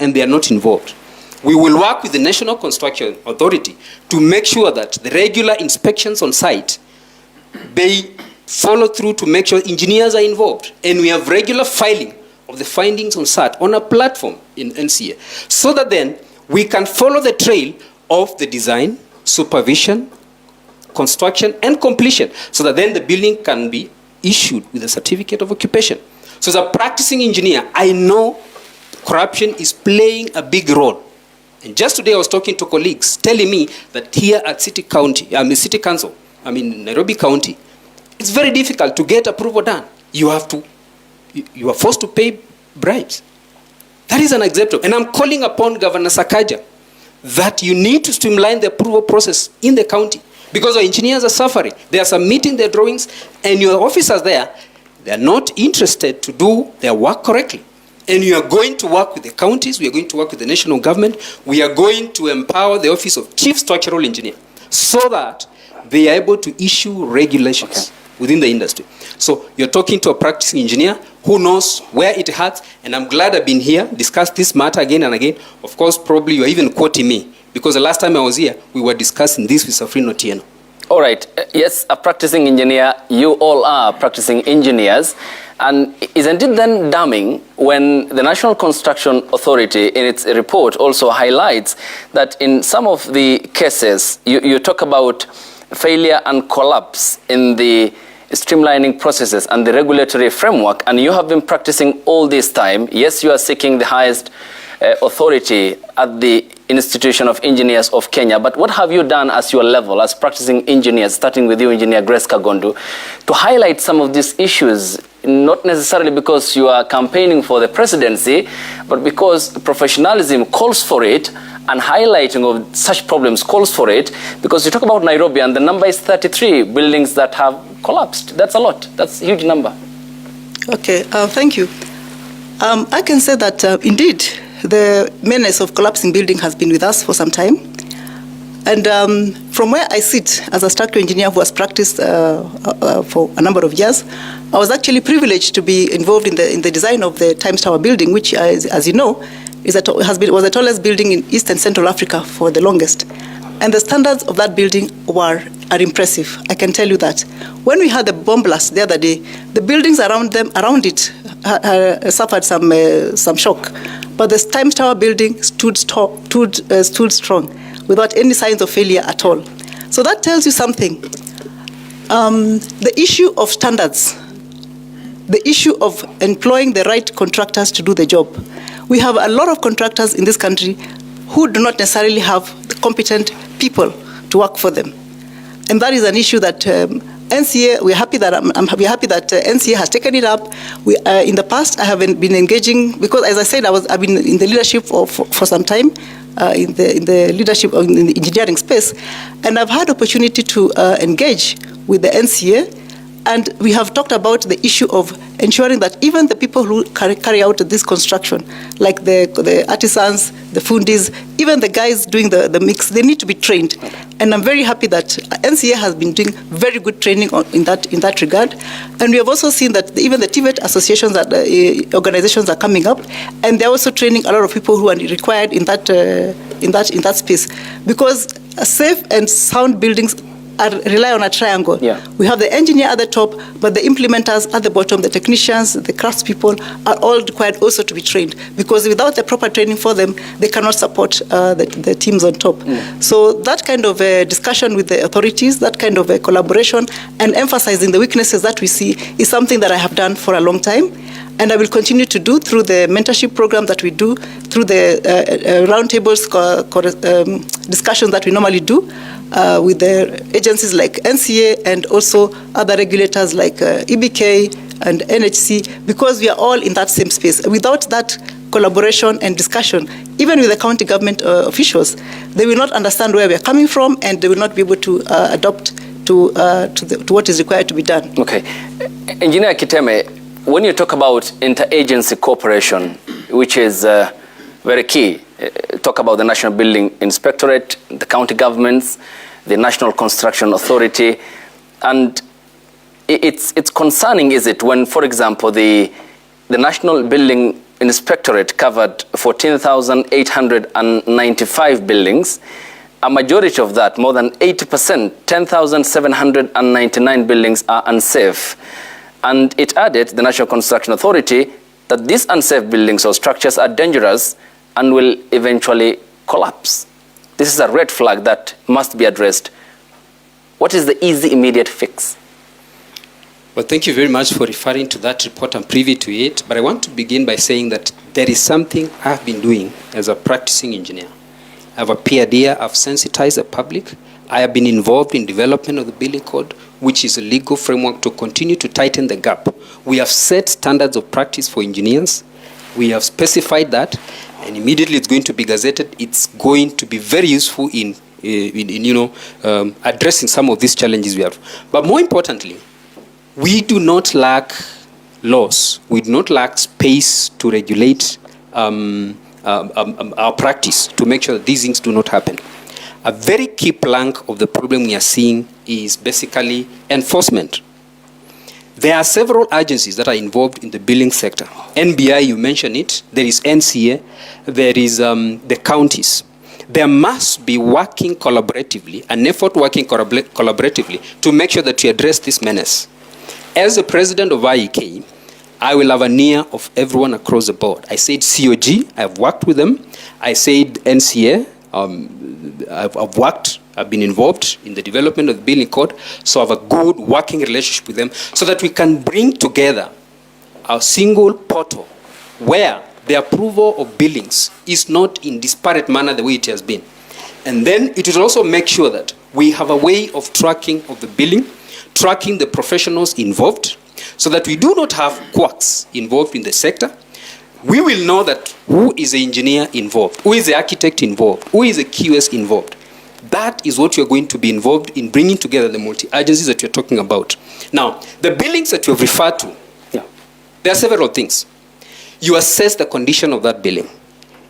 and they are not involved. We will work with the National Construction Authority to make sure that the regular inspections on site, they follow through to make sure engineers are involved. And we have regular filing of the findings on site on a platform in NCA, so that then we can follow the trail of the design, supervision, construction, and completion, so that then the building can be issued with a certificate of occupation. So as a practicing engineer, I know corruption is playing a big role. And just today I was talking to colleagues telling me that here at City Council, Nairobi County, it's very difficult to get approval done. You are forced to pay bribes. That is unacceptable. And I'm calling upon Governor Sakaja that you need to streamline the approval process in the county, because our engineers are suffering. They are submitting their drawings, and your officers there, they are not interested to do their work correctly. And you are going to work with the counties, we are going to work with the national government, we are going to empower the Office of Chief Structural Engineer so that they are able to issue regulations within the industry. So you're talking to a practicing engineer who knows where it hurts, and I'm glad I've been here, discussed this matter again and again. Of course, probably you're even quoting me, because the last time I was here, we were discussing this with Safrino Tieno. All right. Yes, a practicing engineer, you all are practicing engineers. And isn't it then damning when the National Construction Authority in its report also highlights that in some of the cases, you talk about failure and collapse in the streamlining processes and the regulatory framework, and you have been practicing all this time. Yes, you are seeking the highest authority at the Institution of Engineers of Kenya, but what have you done as your level as practicing engineers, starting with you, Engineer Grace Kagondu, to highlight some of these issues, not necessarily because you are campaigning for the presidency, but because professionalism calls for it, and highlighting of such problems calls for it, because you talk about Nairobi and the number is 33 buildings that have collapsed. That's a lot. That's a huge number. Okay, thank you. I can say that indeed the menace of collapsing building has been with us for some time. And from where I sit as a structural engineer who has practiced for a number of years, I was actually privileged to be involved in the design of the Times Tower building, which, as you know, was the tallest building in East and Central Africa for the longest. And the standards of that building are impressive, I can tell you that. When we had the bomb blast the other day, the buildings around it suffered some shock. But the Times Tower building stood strong without any signs of failure at all. So that tells you something. The issue of standards, the issue of employing the right contractors to do the job. We have a lot of contractors in this country who do not necessarily have the competent people to work for them. And that is an issue that NCA, we're happy that NCA has taken it up. In the past, I have been engaging, because as I said, I've been in the leadership for some time, in the leadership in the engineering space, and I've had opportunity to engage with the NCA, and we have talked about the issue of ensuring that even the people who carry out this construction, like the artisans, the fundis, even the guys doing the mix, they need to be trained. And I'm very happy that NCA has been doing very good training in that regard. And we have also seen that even the TVET associations, organizations are coming up, and they're also training a lot of people who are required in that space, because safe and sound buildings rely on a triangle. Yeah. We have the engineer at the top, but the implementers at the bottom, the technicians, the craftspeople are all required also to be trained, because without the proper training for them, they cannot support the teams on top. So that kind of discussion with the authorities, that kind of collaboration and emphasizing the weaknesses that we see is something that I have done for a long time. And I will continue to do through the mentorship program that we do, through the roundtables discussions that we normally do with the agencies like NCA and also other regulators like IBK and NHC, because we are all in that same space. Without that collaboration and discussion, even with the county government officials, they will not understand where we are coming from, and they will not be able to adopt to what is required to be done. Okay. Engineer Kiteme, when you talk about interagency cooperation, which is very key, talk about the National Building Inspectorate, the county governments, the National Construction Authority, and it's concerning, is it, when, for example, the National Building inspectorate covered 14,895 buildings. A majority of that, more than 80%, 10,799 buildings are unsafe. And it added, the National Construction Authority, that these unsafe buildings or structures are dangerous and will eventually collapse. This is a red flag that must be addressed. What is the easy, immediate fix? Well, thank you very much for referring to that report. I'm privy to it. But I want to begin by saying that there is something I've been doing as a practicing engineer. I've appeared here, I've sensitized the public. I have been involved in development of the building code, which is a legal framework to continue to tighten the gap. We have set standards of practice for engineers. We have specified that, and immediately it's going to be gazetted. It's going to be very useful in addressing some of these challenges we have. But more importantly, we do not lack laws. We do not lack space to regulate our practice to make sure that these things do not happen. A very key plank of the problem we are seeing is basically enforcement. There are several agencies that are involved in the building sector. NBI, you mentioned it. There is NCA. There is the counties. There must be working collaboratively, an effort working collaboratively to make sure that we address this menace. As the president of IEK, I will have an ear of everyone across the board. I said COG, I've worked with them. I said NCA, I've been involved in the development of the building code, so I have a good working relationship with them so that we can bring together a single portal where the approval of buildings is not in disparate manner the way it has been. And then it will also make sure that we have a way of tracking of the building, tracking the professionals involved, so that we do not have quacks involved in the sector. We will know that who is the engineer involved, who is the architect involved, who is the QS involved. That is what you're going to be involved in bringing together the multi-agencies that you're talking about. Now, the buildings that you have referred to, there are several things. You assess the condition of that building.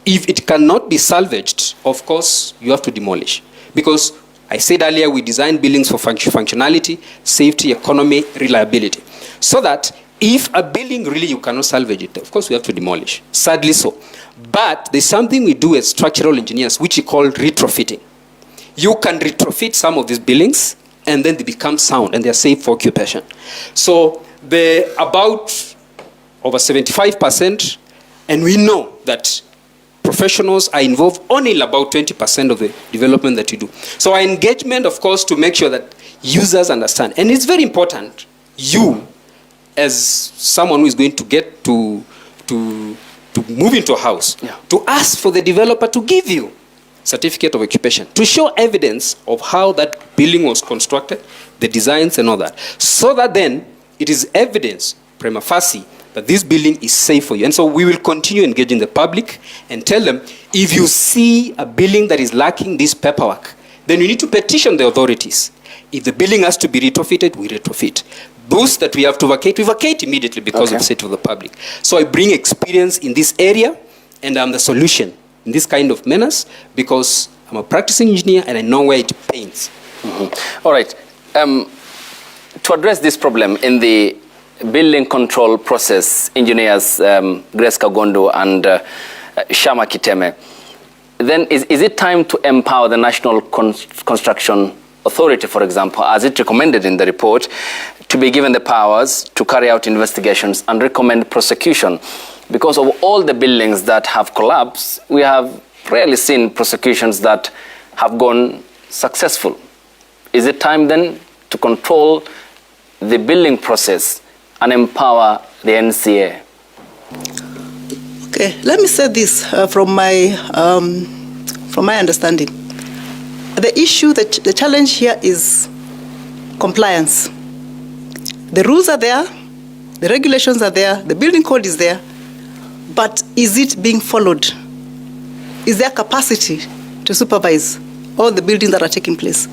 If it cannot be salvaged, of course, you have to demolish. Because I said earlier, we design buildings for functionality, safety, economy, reliability. So that if a building really you cannot salvage it, of course we have to demolish. Sadly so. But there's something we do as structural engineers, which we call retrofitting. You can retrofit some of these buildings, and then they become sound, and they're safe for occupation. So they're about over 75%, and we know that professionals are involved only in about 20% of the development that you do. So our engagement, of course, to make sure that users understand. And it's very important, you, as someone who is going to get to move into a house, to ask for the developer to give you certificate of occupation, to show evidence of how that building was constructed, the designs and all that. So that then it is evidence, prima facie, that this building is safe for you. And so we will continue engaging the public and tell them, if you see a building that is lacking this paperwork, then you need to petition the authorities. If the building has to be retrofitted, we retrofit. Those that we have to vacate, we vacate immediately because of the state of the public. So I bring experience in this area, and I'm the solution in this kind of menace because I'm a practicing engineer and I know where it pains. All right. To address this problem in the building control process, engineers Grace Kagondu and Shama Kiteme, then is it time to empower the National Construction Authority, for example, as it recommended in the report, to be given the powers to carry out investigations and recommend prosecution? Because of all the buildings that have collapsed, we have rarely seen prosecutions that have gone successful. Is it time then to control the building process and empower the NCA? Okay, let me say this from my understanding. The issue, the challenge here is compliance. The rules are there, the regulations are there, the building code is there, but is it being followed? Is there capacity to supervise all the buildings that are taking place?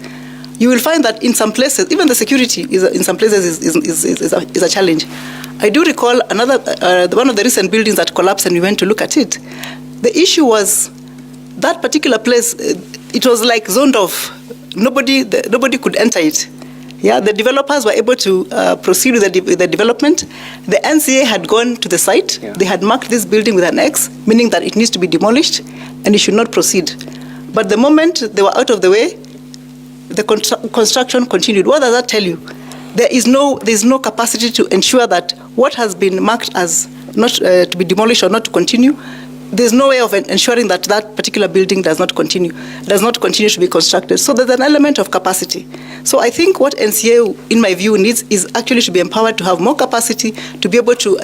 You will find that in some places, even the security in some places is a challenge. I do recall one of the recent buildings that collapsed, and we went to look at it. The issue was that particular place, it was like zoned off. Nobody could enter it. Yeah, the developers were able to proceed with the development. The NCA had gone to the site. Yeah. They had marked this building with an X, meaning that it needs to be demolished and it should not proceed. But the moment they were out of the way, the construction continued. What does that tell you? There is no capacity to ensure that what has been marked as not to be demolished or not to continue, there's no way of ensuring that that particular building does not continue to be constructed. So there's an element of capacity. So I think what NCA, in my view, needs is actually to be empowered to have more capacity to be able to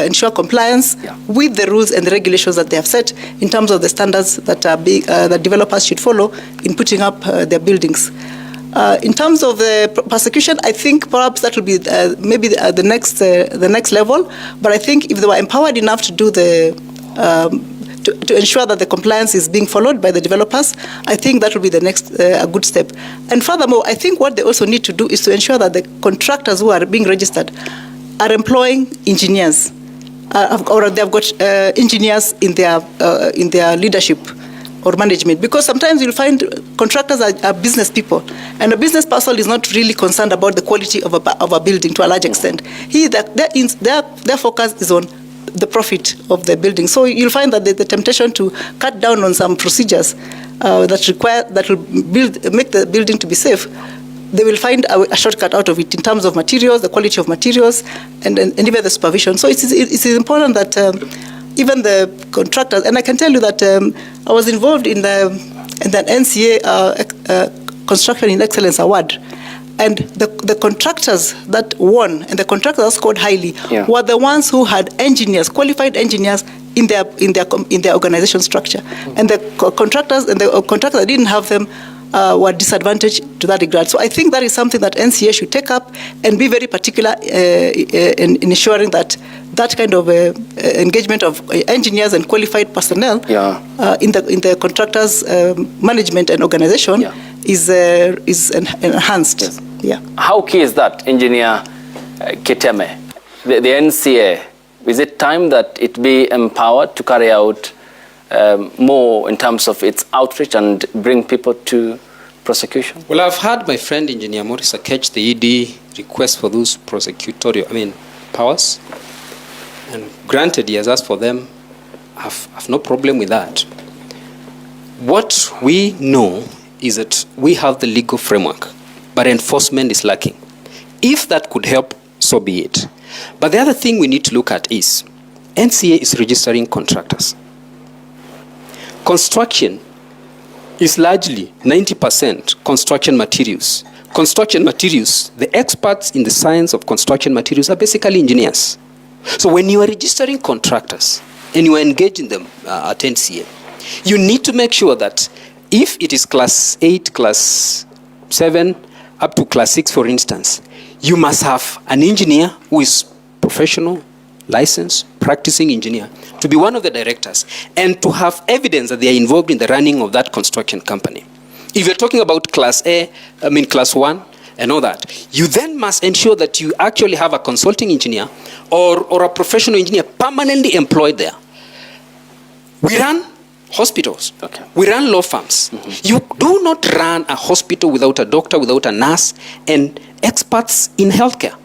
ensure compliance with the rules and the regulations that they have set in terms of the standards that that developers should follow in putting up their buildings. In terms of the prosecution, I think perhaps that will be maybe the next level. But I think if they were empowered enough to do to ensure that the compliance is being followed by the developers, I think that will be the next a good step. And furthermore, I think what they also need to do is to ensure that the contractors who are being registered are employing engineers, or they've got engineers in their leadership or management, because sometimes you'll find contractors are business people, and a business person is not really concerned about the quality of a building to a large extent. Their focus is on the profit of the building. So you'll find that the temptation to cut down on some procedures that will make the building to be safe, they will find a shortcut out of it in terms of materials, the quality of materials, and even the supervision. So it's important that even the contractors, and I can tell you that I was involved in the NCA Construction in Excellence Award. And the contractors that won and the contractors that scored highly were the ones who had engineers, qualified engineers in their organization structure. And the contractors that didn't have them were disadvantaged to that regard. So I think that is something that NCA should take up and be very particular in ensuring that that kind of engagement of engineers and qualified personnel in the contractors' management and organization is enhanced. Yes. Yeah. How key is that, Engineer Kiteme? The NCA, is it time that it be empowered to carry out more in terms of its outreach and bring people to prosecution? Well, I've had my friend Engineer Morisa catch the ED request for those prosecutorial, powers. And granted, he has asked for them. I've no problem with that. What we know is that we have the legal framework, but enforcement is lacking. If that could help, so be it. But the other thing we need to look at is NCA is registering contractors. Construction is largely 90% construction materials. Construction materials, the experts in the science of construction materials are basically engineers. So when you are registering contractors and you are engaging them at NCA, you need to make sure that if it is class 8, class 7, up to class 6, for instance, you must have an engineer who is professional, licensed, practicing engineer, to be one of the directors, and to have evidence that they are involved in the running of that construction company. If you're talking about class class 1, and all that, you then must ensure that you actually have a consulting engineer or a professional engineer permanently employed there. We run hospitals. Okay. We run law firms. Mm-hmm. You do not run a hospital without a doctor, without a nurse, and experts in healthcare.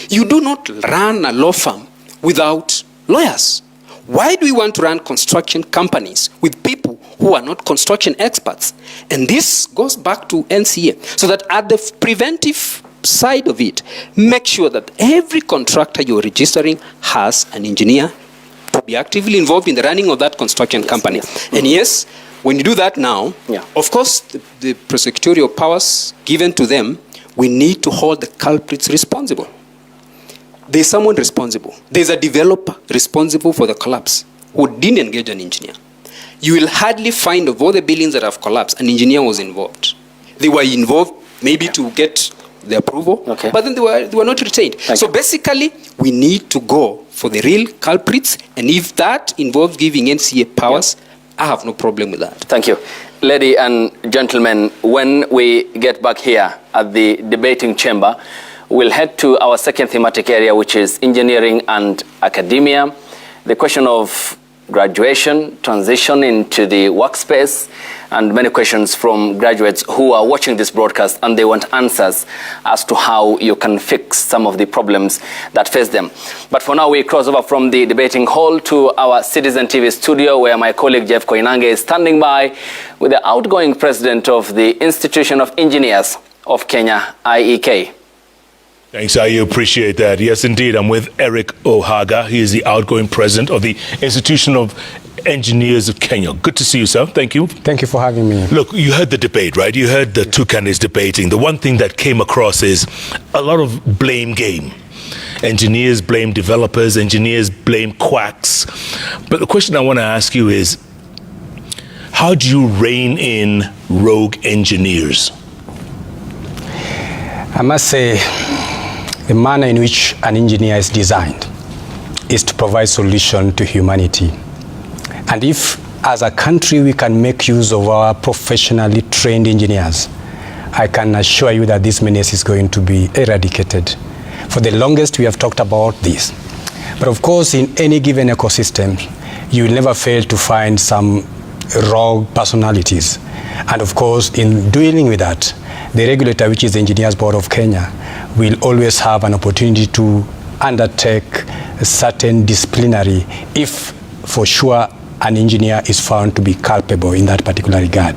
You do not run a law firm without lawyers. Why do we want to run construction companies with people who are not construction experts? And this goes back to NCA, so that at the preventive side of it, make sure that every contractor you're registering has an engineer to be actively involved in the running of that construction company. Yes. And yes, when you do that now, of course, the prosecutorial powers given to them, we need to hold the culprits responsible. There's someone responsible. There's a developer responsible for the collapse who didn't engage an engineer. You will hardly find of all the buildings that have collapsed, an engineer was involved. They were involved maybe to get the approval, but then they were not retained. So basically, we need to go for the real culprits, and if that involves giving NCA powers, I have no problem with that. Thank you. Ladies and gentlemen, when we get back here at the debating chamber, we'll head to our second thematic area, which is engineering and academia. The question of graduation, transition into the workspace, and many questions from graduates who are watching this broadcast and they want answers as to how you can fix some of the problems that face them. But for now, we cross over from the debating hall to our Citizen TV studio, where my colleague Jeff Koinange is standing by with the outgoing president of the Institution of Engineers of Kenya, IEK. Thanks, I appreciate that. Yes, indeed. I'm with Eric Ohaga. He is the outgoing president of the Institution of Engineers of Kenya. Good to see you, sir. Thank you. Thank you for having me. Look, you heard the debate, right? You heard the two candidates debating. The one thing that came across is a lot of blame game. Engineers blame developers, engineers blame quacks. But the question I want to ask you is, how do you rein in rogue engineers? I must say, the manner in which an engineer is designed is to provide solution to humanity. And if, as a country, we can make use of our professionally trained engineers, I can assure you that this menace is going to be eradicated. For the longest, we have talked about this. But of course, in any given ecosystem, you will never fail to find some rogue personalities. And of course, in dealing with that, the regulator, which is the Engineers Board of Kenya, will always have an opportunity to undertake a certain disciplinary if, for sure, an engineer is found to be culpable in that particular regard.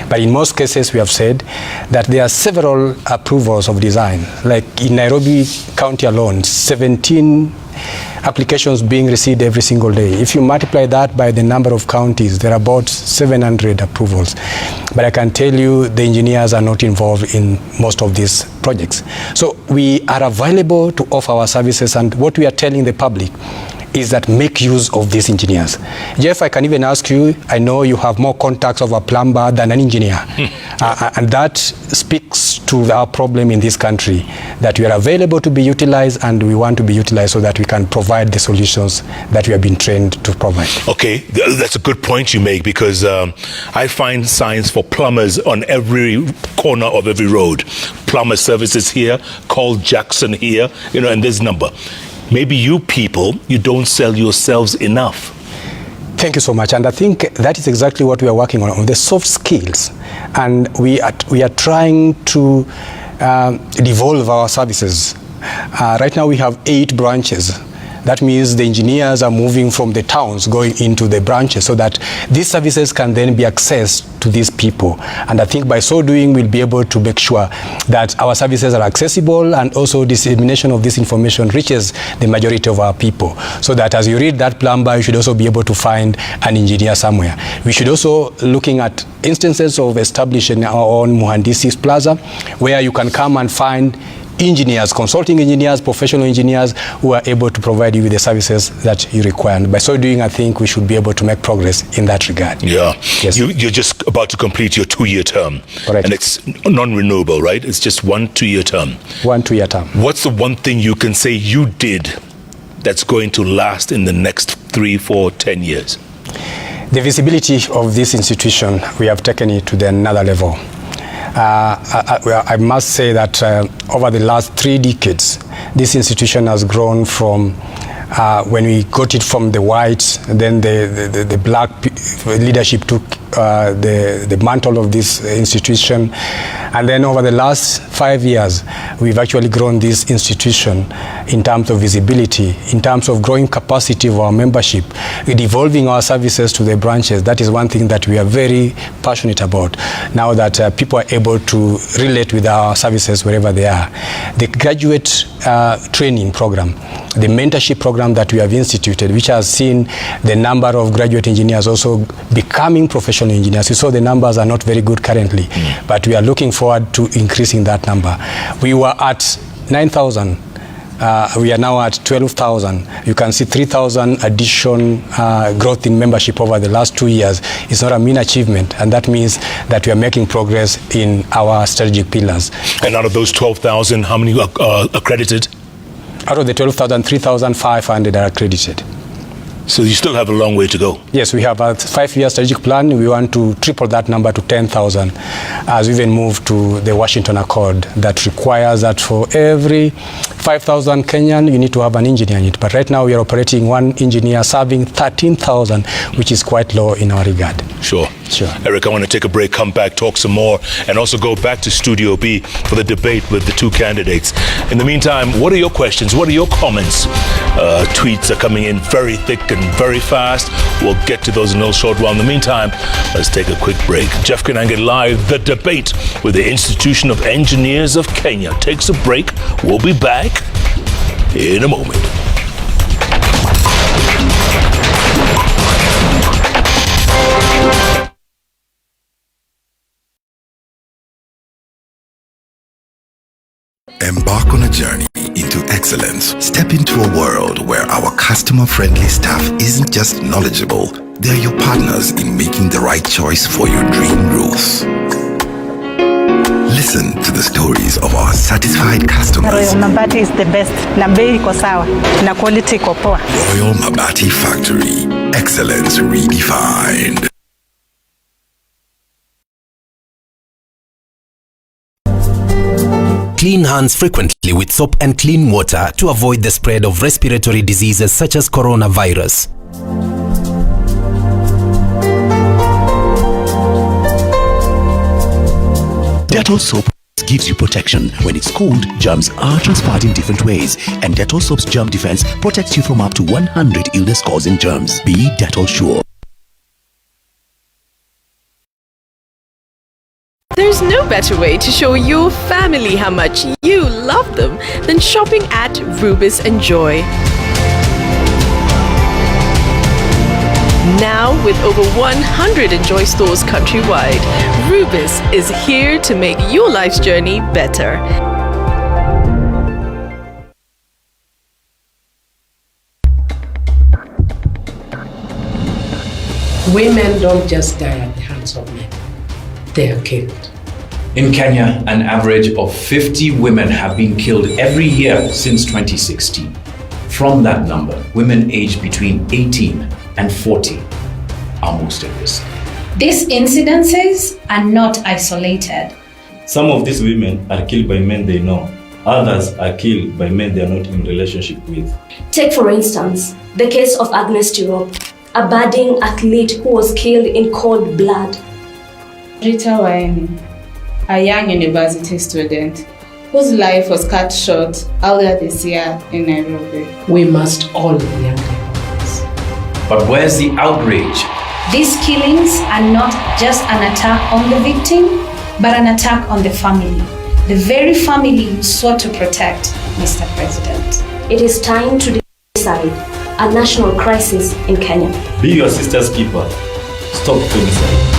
But in most cases, we have said that there are several approvals of design. Like in Nairobi County alone, 17 applications being received every single day. If you multiply that by the number of counties, there are about 700 approvals. But I can tell you the engineers are not involved in most of these projects. So we are available to offer our services, and what we are telling the public is that make use of these engineers. Jeff, I can even ask you, I know you have more contacts of a plumber than an engineer. And that speaks to our problem in this country, that we are available to be utilized, and we want to be utilized so that we can provide the solutions that we have been trained to provide. Okay, that's a good point you make, because I find signs for plumbers on every corner of every road. Plumber services here, call Jackson here, and this number. Maybe you people, you don't sell yourselves enough. Thank you so much. And I think that is exactly what we are working on the soft skills. And we are trying to devolve our services. Right now we have 8 branches. That means the engineers are moving from the towns going into the branches so that these services can then be accessed to these people. And I think by so doing, we'll be able to make sure that our services are accessible, and also dissemination of this information reaches the majority of our people. So that as you read that plumber, you should also be able to find an engineer somewhere. We should also looking at instances of establishing our own Muhandisi Plaza, where you can come and find engineers, consulting engineers, professional engineers who are able to provide you with the services that you require. And by so doing, I think we should be able to make progress in that regard. Yeah. Yes. You're just about to complete your 2-year term. Correct. And it's non-renewable, right? It's just 1 2-year term. 1 2-year term. What's the one thing you can say you did that's going to last in the next 3, 4, 10 years? The visibility of this institution, we have taken it to another level. I must say that over the last 3 decades, this institution has grown from when we got it from the whites, then the black leadership took the mantle of this institution. And then over the last 5 years, we've actually grown this institution in terms of visibility, in terms of growing capacity of our membership, devolving our services to the branches. That is one thing that we are very passionate about, now that people are able to relate with our services wherever they are. The graduate training program, the mentorship program that we have instituted, which has seen the number of graduate engineers also becoming professional engineers. You saw the numbers are not very good currently, but we are looking forward to increasing that number. We were at 9,000. We are now at 12,000. You can see 3,000 addition growth in membership over the last 2 years. It's not a mean achievement, and that means that we are making progress in our strategic pillars. And out of those 12,000, how many are accredited? Out of the 12,000, 3,500 are accredited. So you still have a long way to go. Yes, we have a 5-year strategic plan. We want to triple that number to 10,000 as we even move to the Washington Accord that requires that for every 5,000 Kenyan, you need to have an engineer in it. But right now we are operating one engineer serving 13,000, which is quite low in our regard. Sure. Eric, I want to take a break, come back, talk some more, and also go back to Studio B for the debate with the two candidates. In the meantime, what are your questions? What are your comments? Tweets are coming in very thick and very fast. We'll get to those in a little short while. In the meantime, let's take a quick break. Jeff Kanange Live, the debate with the Institution of Engineers of Kenya takes a break. We'll be back in a moment. Embark on a journey into excellence. Step into a world where our customer-friendly staff isn't just knowledgeable, they're your partners in making the right choice for your dream roofs. Listen to the stories of our satisfied customers. Royal Mabati is the best. Na bei iko sawa. Na quality iko poa. Royal Mabati Factory. Excellence redefined. Clean hands frequently with soap and clean water to avoid the spread of respiratory diseases such as coronavirus. Dettol soap gives you protection. When it's cold, germs are transferred in different ways, and Dettol soap's germ defense protects you from up to 100 illness-causing germs. Be Dettol sure. There's no better way to show your family how much you love them than shopping at Rubis and Joy. Now, with over 100 Enjoy stores countrywide, Rubis is here to make your life's journey better. Women don't just die at the hands of men, they are killed. In Kenya, an average of 50 women have been killed every year since 2016. From that number, women aged between 18 and 40 are most at risk. These incidences are not isolated. Some of these women are killed by men they know. Others are killed by men they are not in relationship with. Take for instance, the case of Agnes Tirop, a budding athlete who was killed in cold blood. Rita Waeni, a young university student whose life was cut short earlier this year in Nairobi. We must all be angry about this. But where's the outrage? These killings are not just an attack on the victim, but an attack on the family. The very family you sought to protect, Mr. President. It is time to decide a national crisis in Kenya. Be your sister's keeper. Stop femicide.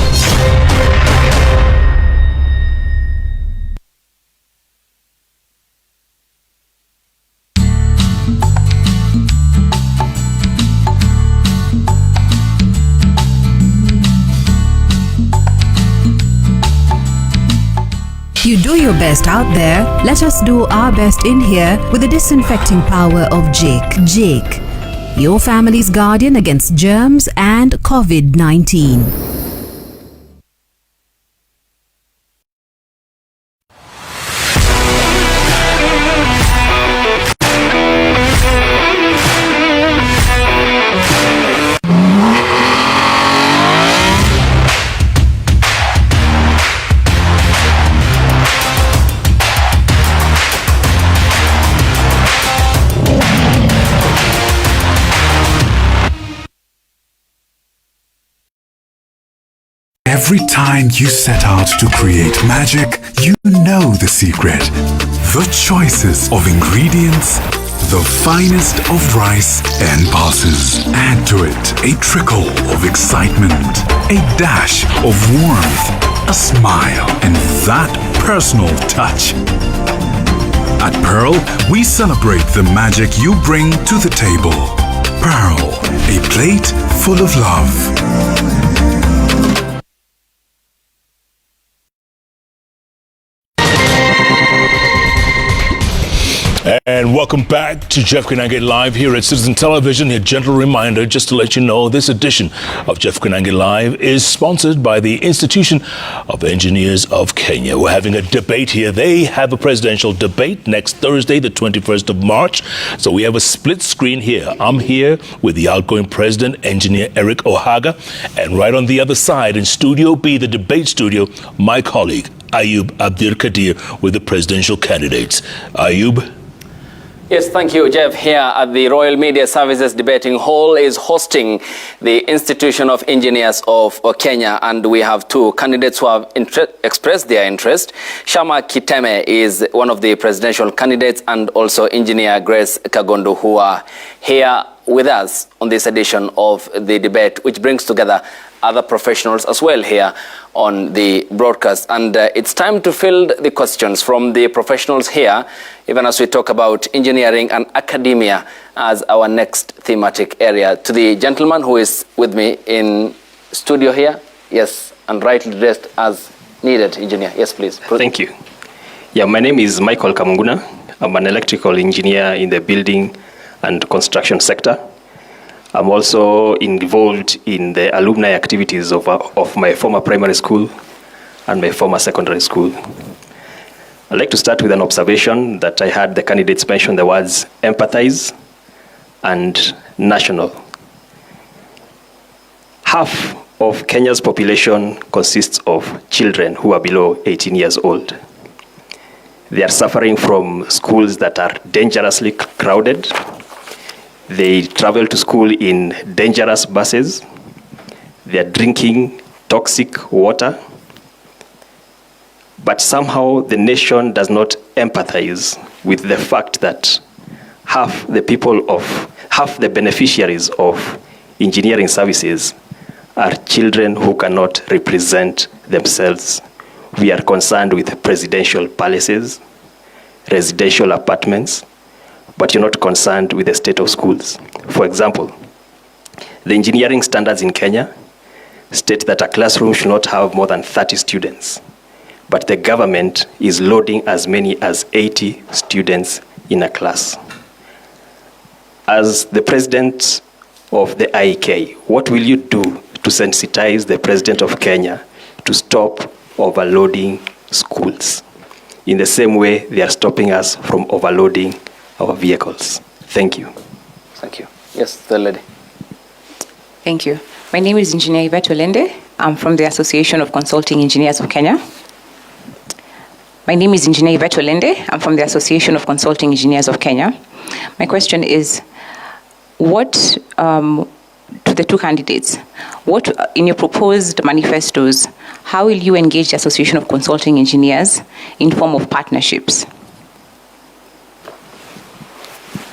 You do your best out there, let us do our best in here with the disinfecting power of Jake. Jake, your family's guardian against germs and COVID-19. Every time you set out to create magic, you know the secret. The choices of ingredients, the finest of rice and pulses. Add to it a trickle of excitement, a dash of warmth, a smile, and that personal touch. At Pearl, we celebrate the magic you bring to the table. Pearl, a plate full of love. And welcome back to Jeff Koinange Live here at Citizen Television. A gentle reminder just to let you know this edition of Jeff Koinange Live is sponsored by the Institution of Engineers of Kenya. We're having a debate here. They have a presidential debate next Thursday, the 21st of March. So we have a split screen here. I'm here with the outgoing president, Engineer Eric Ohaga. And right on the other side in Studio B, the debate studio, my colleague, Ayub Abdir Kadir, with the presidential candidates. Ayub? Yes, thank you, Jeff. Here at the Royal Media Services Debating Hall is hosting the Institution of Engineers of Kenya, and we have two candidates who have expressed their interest. Shama Kiteme is one of the presidential candidates, and also Engineer Grace Kagondu, who are here with us on this edition of the debate, which brings together other professionals as well here on the broadcast. And it's time to field the questions from the professionals here, even as we talk about engineering and academia as our next thematic area. To the gentleman who is with me in studio here, yes, and rightly dressed as needed, engineer. Yes, please. Thank you. Yeah, my name is Michael Kamunguna. I'm an electrical engineer in the building and construction sector. I'm also involved in the alumni activities of my former primary school and my former secondary school. I'd like to start with an observation that I had the candidates mention the words empathize and national. Half of Kenya's population consists of children who are below 18 years old. They are suffering from schools that are dangerously crowded. They travel to school in dangerous buses. They are drinking toxic water. But somehow the nation does not empathize with the fact that half the beneficiaries of engineering services are children who cannot represent themselves. We are concerned with presidential palaces, residential apartments, but you're not concerned with the state of schools. For example, the engineering standards in Kenya state that a classroom should not have more than 30 students, but the government is loading as many as 80 students in a class. As the president of the IEK, what will you do to sensitize the president of Kenya to stop overloading schools? In the same way, they are stopping us from overloading our vehicles. Thank you. Thank you. Yes, the lady. Thank you. My name is Engineer Yvette Olende. I'm from the Association of Consulting Engineers of Kenya. My name is Engineer Yvette Olende. I'm from the Association of Consulting Engineers of Kenya. My question is, to the two candidates, what in your proposed manifestos, how will you engage the Association of Consulting Engineers in form of partnerships?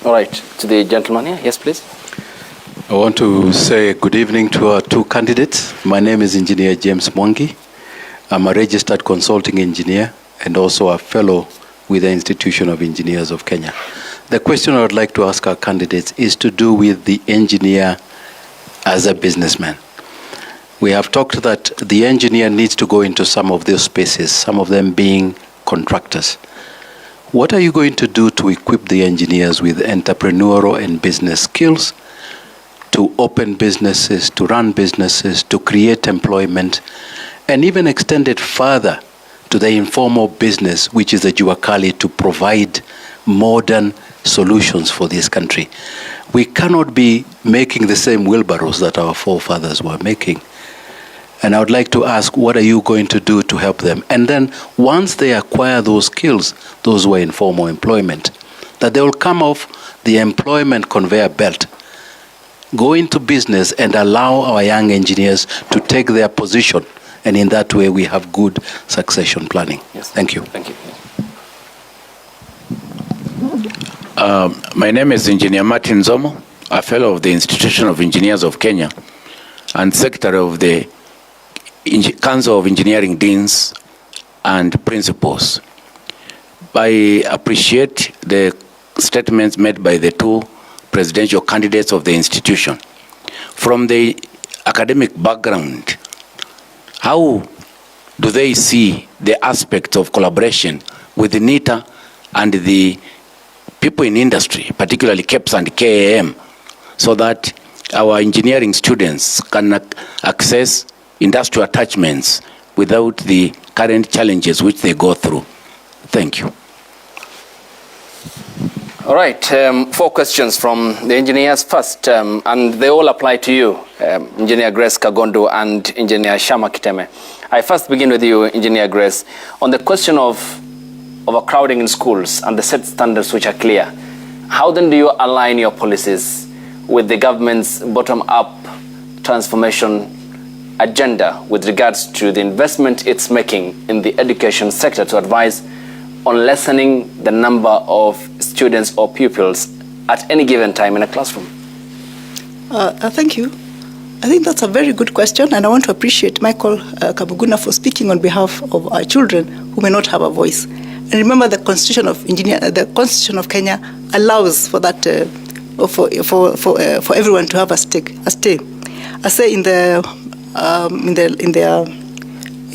All right, to the gentleman here. Yes, please. I want to say good evening to our two candidates. My name is Engineer James Mwangi. I'm a registered consulting engineer and also a fellow with the Institution of Engineers of Kenya. The question I would like to ask our candidates is to do with the engineer as a businessman. We have talked that the engineer needs to go into some of those spaces, some of them being contractors. What are you going to do to equip the engineers with entrepreneurial and business skills to open businesses, to run businesses, to create employment, and even extend it further to the informal business, which is the Juakali, to provide modern solutions for this country? We cannot be making the same wheelbarrows that our forefathers were making. And I would like to ask, what are you going to do to help them? And then once they acquire those skills, those who are in formal employment, that they will come off the employment conveyor belt, go into business and allow our young engineers to take their position. And in that way, we have good succession planning. Yes. Thank you. Thank you. My name is Engineer Martin Zomo, a fellow of the Institution of Engineers of Kenya and secretary of the Council of Engineering Deans and Principals. I appreciate the statements made by the two presidential candidates of the institution. From the academic background, how do they see the aspects of collaboration with the NITA and the people in industry, particularly KEPS and KAM, so that our engineering students can access industrial attachments without the current challenges which they go through. Thank you. All right, 4 questions from the engineers first, and they all apply to you, Engineer Grace Kagondu and Engineer Shama Kiteme. I first begin with you, Engineer Grace, on the question of overcrowding in schools and the set standards which are clear. How then do you align your policies with the government's bottom-up transformation agenda with regards to the investment it's making in the education sector to advise on lessening the number of students or pupils at any given time in a classroom? Thank you. I think that's a very good question, and I want to appreciate Michael Kabuguna for speaking on behalf of our children who may not have a voice. And remember, the Constitution of Kenya allows for that, for everyone to have a say in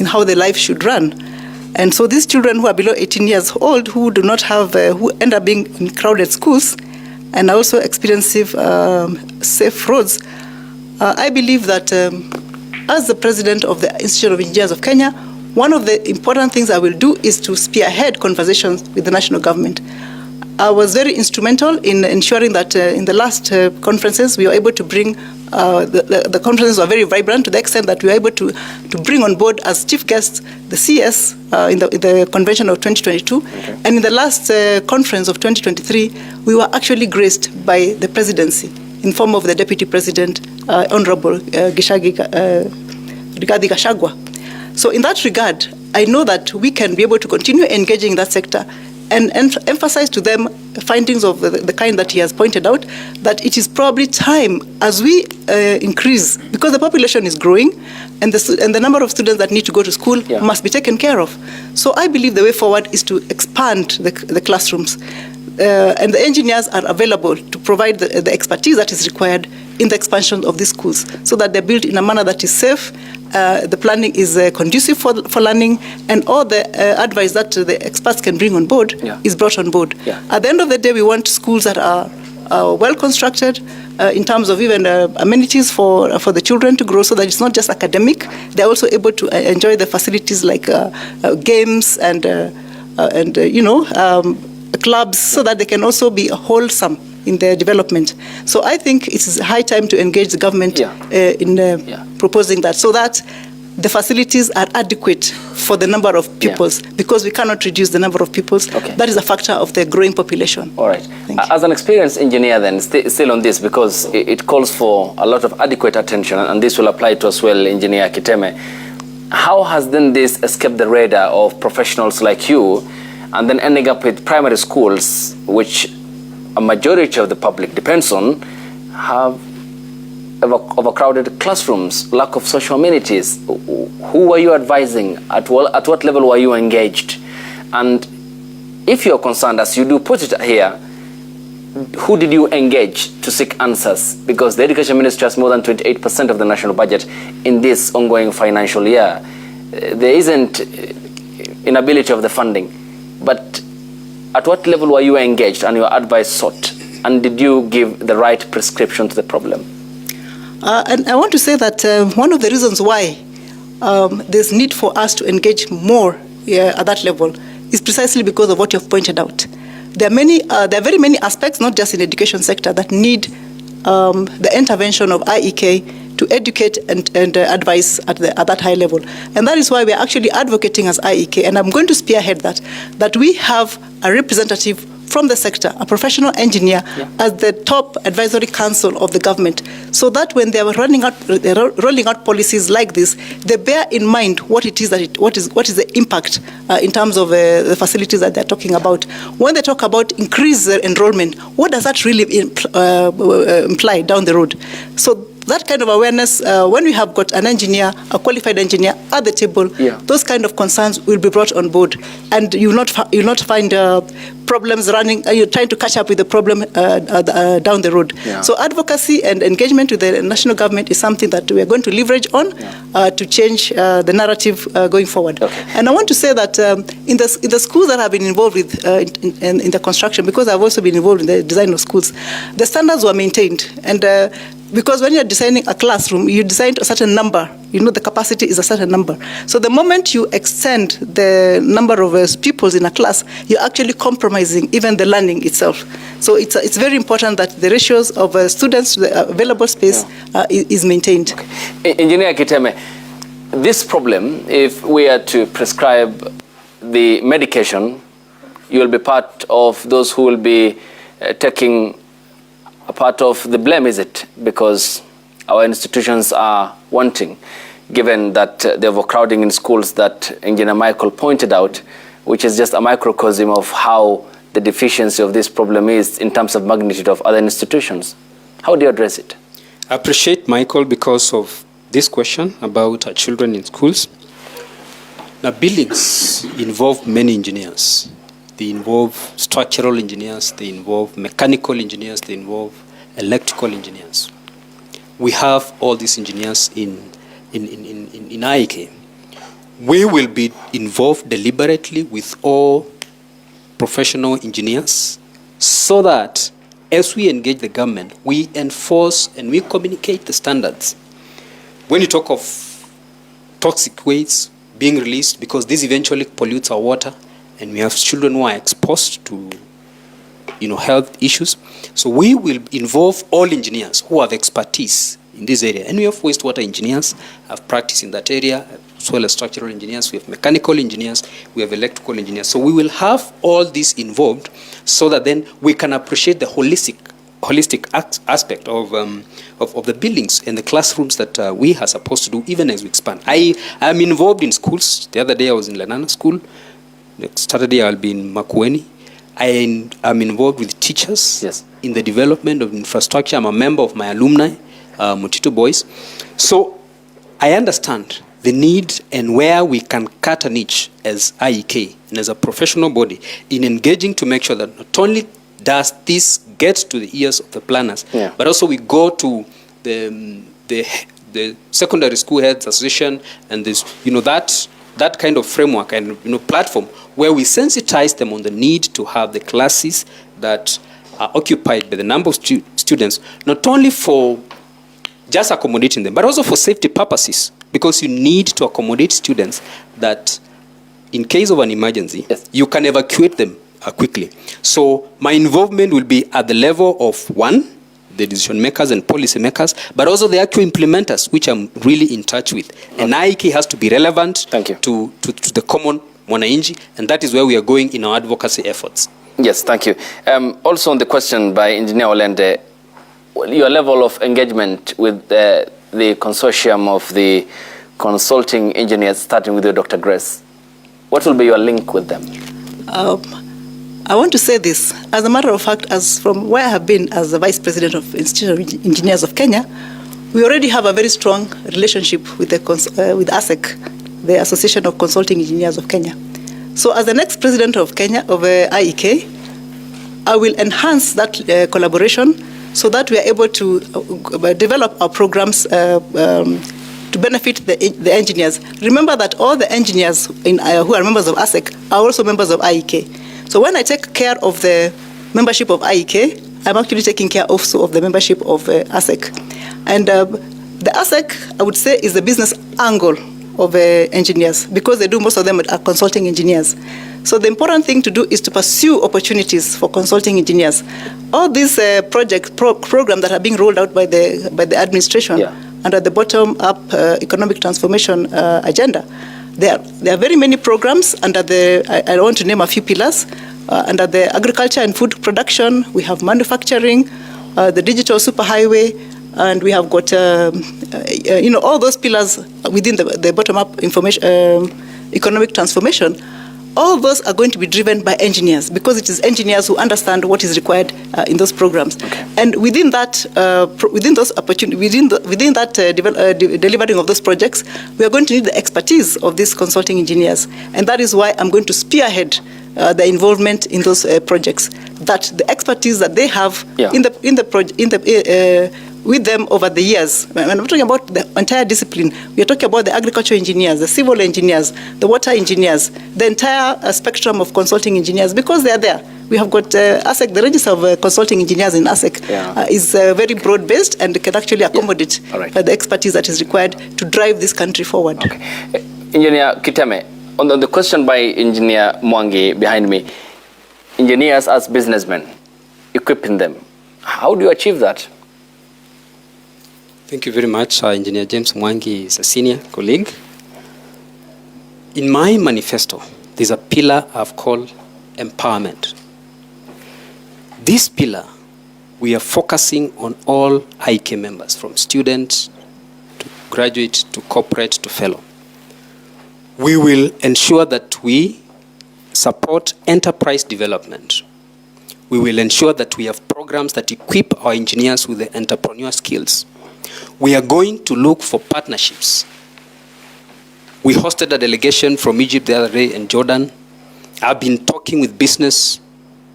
how their life should run. And so these children who are below 18 years old, who do not have, who end up being in crowded schools and also experience safe roads, I believe that as the president of the Institute of Engineers of Kenya, one of the important things I will do is to spearhead conversations with the national government. I was very instrumental in ensuring that in the last conferences we were able to bring, the conferences were very vibrant to the extent that we were able to bring on board as chief guests the CS in the convention of 2022. Okay. And in the last conference of 2023, we were actually graced by the presidency in form of the Deputy President, Honorable Rigathi Gachagua. So in that regard, I know that we can be able to continue engaging in that sector and emphasize to them findings of the kind that he has pointed out, that it is probably time as we increase, because the population is growing and the number of students that need to go to school must be taken care of. So I believe the way forward is to expand the classrooms. And the engineers are available to provide the expertise that is required in the expansion of these schools so that they're built in a manner that is safe, the planning is conducive for learning, and all the advice that the experts can bring on board is brought on board. At the end of the day, we want schools that are well constructed in terms of even amenities for the children to grow, so that it's not just academic. They're also able to enjoy the facilities like games and clubs, so that they can also be wholesome in their development. So I think it is high time to engage the government in proposing that, so that the facilities are adequate for the number of pupils, because we cannot reduce the number of pupils. That is a factor of the growing population. All right. As an experienced engineer then, still on this, because it calls for a lot of adequate attention, and this will apply to as well, Engineer Kiteme. How has then this escaped the radar of professionals like you, and then ending up with primary schools, which a majority of the public depends on, have overcrowded classrooms, lack of social amenities? Who were you advising? At what level were you engaged? And if you're concerned, as you do put it here, who did you engage to seek answers? Because the Education Ministry has more than 28% of the national budget in this ongoing financial year. There isn't inability of the funding. But at what level were you engaged and your advice sought? And did you give the right prescription to the problem? And I want to say that one of the reasons why there's need for us to engage more at that level is precisely because of what you've pointed out. There are very many aspects, not just in the education sector, that need the intervention of IEK to educate and advise at that high level. And that is why we are actually advocating as IEK, and I'm going to spearhead that we have a representative from the sector, a professional engineer, as the top advisory council of the government, so that when they are rolling out policies like this, they bear in mind what it is what is the impact in terms of the facilities that they're talking about. When they talk about increased enrollment, what does that really imply down the road? So that kind of awareness, when we have got an engineer, a qualified engineer at the table, those kind of concerns will be brought on board, and you will not find problems running. You're trying to catch up with the problem down the road. So advocacy and engagement with the national government is something that we are going to leverage on to change the narrative going forward. And I want to say that in the schools that have been involved with in the construction, because I've also been involved in the design of schools, the standards were maintained. And because when you're designing a classroom, you design a certain number. You know, the capacity is a certain number. So the moment you extend the number of pupils in a class, you're actually compromising even the learning itself. So it's very important that the ratios of students to the available space is maintained. Engineer Kiteme, this problem, if we are to prescribe the medication, you will be part of those who will be taking a part of the blame, is it? Because our institutions are wanting, given that the overcrowding in schools that Engineer Michael pointed out, which is just a microcosm of how the deficiency of this problem is in terms of magnitude of other institutions. How do you address it? I appreciate Michael because of this question about our children in schools. Now, buildings involve many engineers. They involve structural engineers, they involve mechanical engineers, they involve electrical engineers. We have all these engineers in IEK. We will be involved deliberately with all professional engineers so that as we engage the government, we enforce and we communicate the standards. When you talk of toxic waste being released, because this eventually pollutes our water, and we have children who are exposed to, health issues. So we will involve all engineers who have expertise in this area. And we have wastewater engineers have practice in that area, as well as structural engineers. We have mechanical engineers. We have electrical engineers. So we will have all these involved so that then we can appreciate the holistic aspect of the buildings and the classrooms that we are supposed to do, even as we expand. I am involved in schools. The other day I was in Lenana School. Next Saturday I'll be in Makueni. I am involved with teachers in the development of infrastructure. I'm a member of my alumni, Mutito Boys. So I understand the need and where we can cut a niche as IEK and as a professional body in engaging to make sure that not only does this get to the ears of the planners, but also we go to the secondary school heads association and this, that kind of framework and platform where we sensitize them on the need to have the classes that are occupied by the number of students, not only for just accommodating them, but also for safety purposes, because you need to accommodate students that in case of an emergency, you can evacuate them quickly. So my involvement will be at the level of one, the decision makers and policy makers, but also the actual implementers, which I'm really in touch with. And IEK has to be relevant to the common mwananchi, and that is where we are going in our advocacy efforts. Yes, thank you. Also on the question by Engineer Olende, your level of engagement with the consortium of the consulting engineers, starting with you, Dr. Grace, what will be your link with them? I want to say this. As a matter of fact, as from where I have been as the Vice President of Institute of Engineers of Kenya, we already have a very strong relationship with with ASEC, the Association of Consulting Engineers of Kenya. So as the next President of Kenya, of IEK, I will enhance that collaboration so that we are able to develop our programs to benefit the engineers. Remember that all the engineers who are members of ASEC are also members of IEK. So when I take care of the membership of IEK, I'm actually taking care also of the membership of ASEC. And the ASEC, I would say, is the business angle of engineers, because they do, most of them are consulting engineers. So the important thing to do is to pursue opportunities for consulting engineers. All these programs that are being rolled out by the administration under the bottom-up economic transformation agenda, there are very many programs under I want to name a few pillars. Under the agriculture and food production, we have manufacturing, the digital superhighway, and we have got all those pillars within the bottom-up economic transformation all those are going to be driven by engineers, because it is engineers who understand what is required in those programs. And within that, within those opportunities, within that delivering of those projects, we are going to need the expertise of these consulting engineers, and that is why I'm going to spearhead the involvement in those projects. That the expertise that they have with them over the years. When I'm talking about the entire discipline, we are talking about the agricultural engineers, the civil engineers, the water engineers, the entire spectrum of consulting engineers, because they are there. We have got ASEC, the register of consulting engineers in ASEC is very broad-based and can actually accommodate the expertise that is required to drive this country forward. Engineer Kiteme, on the question by Engineer Mwangi behind me, engineers as businessmen, equipping them, how do you achieve that? Thank you very much. Engineer James Mwangi is a senior colleague. In my manifesto, there's a pillar I've called empowerment. This pillar, we are focusing on all IEK members, from students to graduate to corporate to fellow. We will ensure that we support enterprise development. We will ensure that we have programs that equip our engineers with the entrepreneur skills. We are going to look for partnerships. We hosted a delegation from Egypt the other day and Jordan. I've been talking with business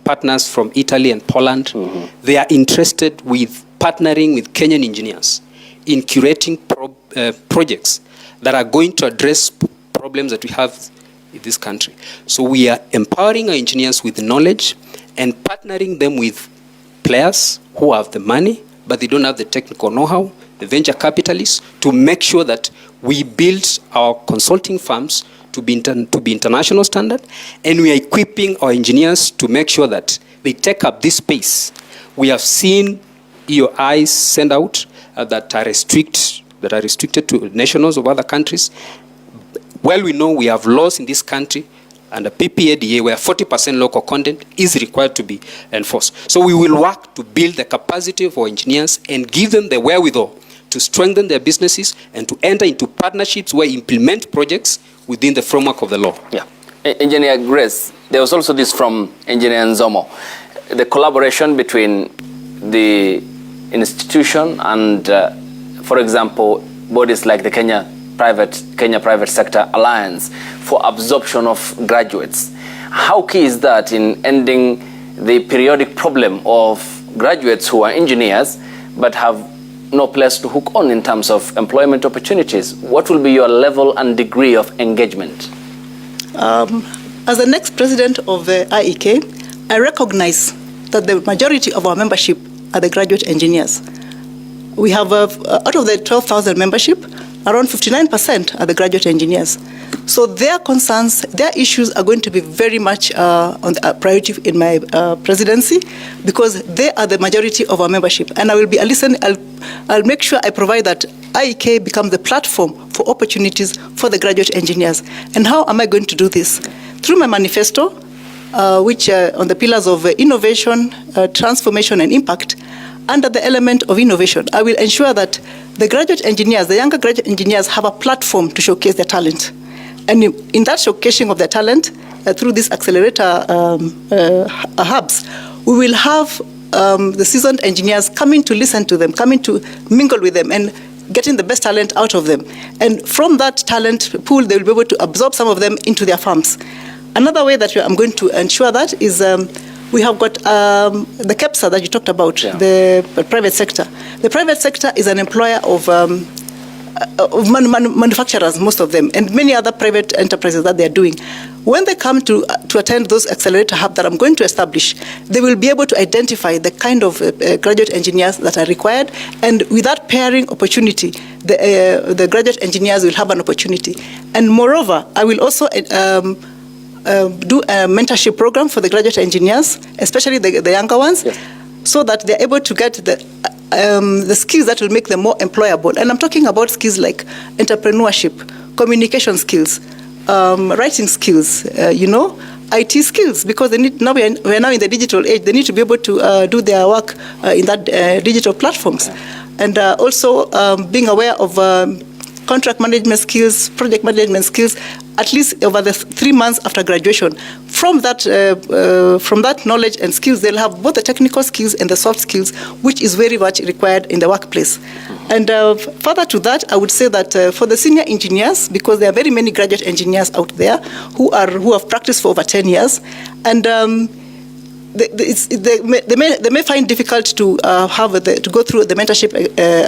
partners from Italy and Poland. They are interested with partnering with Kenyan engineers in curating projects that are going to address problems that we have in this country. So we are empowering our engineers with knowledge and partnering them with players who have the money, but they don't have the technical know-how, the venture capitalists, to make sure that we build our consulting firms to be international standard, and we are equipping our engineers to make sure that they take up this space. We have seen EOIs send out that are restricted to nationals of other countries. Well, we know we have laws in this country under PPADA where 40% local content is required to be enforced. So we will work to build the capacity for engineers and give them the wherewithal to strengthen their businesses and to enter into partnerships where implement projects within the framework of the law. Engineer Grace, there was also this from Engineer Nzomo, the collaboration between the institution and, for example, bodies like the Kenya Private Sector Alliance for absorption of graduates. How key is that in ending the periodic problem of graduates who are engineers but have no place to hook on in terms of employment opportunities? What will be your level and degree of engagement? As the next president of the IEK, I recognize that the majority of our membership are the graduate engineers. We have, out of the 12,000 membership, around 59% are the graduate engineers. So their concerns, their issues are going to be very much on the priority in my presidency, because they are the majority of our membership. And I will be listening. I'll make sure I provide that IEK becomes the platform for opportunities for the graduate engineers. And how am I going to do this? Through my manifesto, which on the pillars of innovation, transformation, and impact. Under the element of innovation, I will ensure that the graduate engineers, the younger graduate engineers, have a platform to showcase their talent. And in that showcasing of their talent, through these accelerator hubs, we will have the seasoned engineers coming to listen to them, coming to mingle with them, and getting the best talent out of them. And from that talent pool, they will be able to absorb some of them into their farms. Another way that I'm going to ensure that is we have got the KEPSA that you talked about, the private sector. The private sector is an employer of manufacturers, most of them, and many other private enterprises that they're doing. When they come to attend those accelerator hubs that I'm going to establish, they will be able to identify the kind of graduate engineers that are required, and with that pairing opportunity, the graduate engineers will have an opportunity. And moreover, I will also do a mentorship program for the graduate engineers, especially the younger ones, so that they're able to get the skills that will make them more employable. And I'm talking about skills like entrepreneurship, communication skills, writing skills, IT skills, because they need, we're now in the digital age, they need to be able to do their work in that digital platforms. And also being aware of contract management skills, project management skills, at least over the 3 months after graduation. From that knowledge and skills, they'll have both the technical skills and the soft skills, which is very much required in the workplace. And further to that, I would say that for the senior engineers, because there are very many graduate engineers out there who have practiced for over 10 years, and they may find difficult to go through the mentorship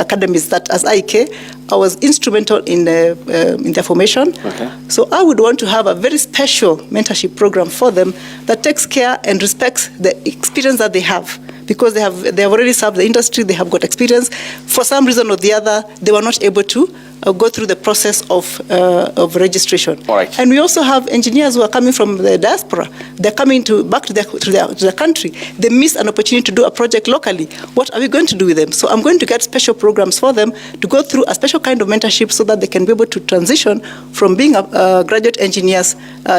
academies that, as IEK, I was instrumental in their formation. Okay. So I would want to have a very special mentorship program for them that takes care and respects the experience that they have, because they have already served the industry, they have got experience. For some reason or the other, they were not able to go through the process of registration. All right. And we also have engineers who are coming from the diaspora. They're coming back to their country. They miss an opportunity to do a project locally. What are we going to do with them? So I'm going to get special programs for them to go through a special kind of mentorship so that they can be able to transition from being graduate engineers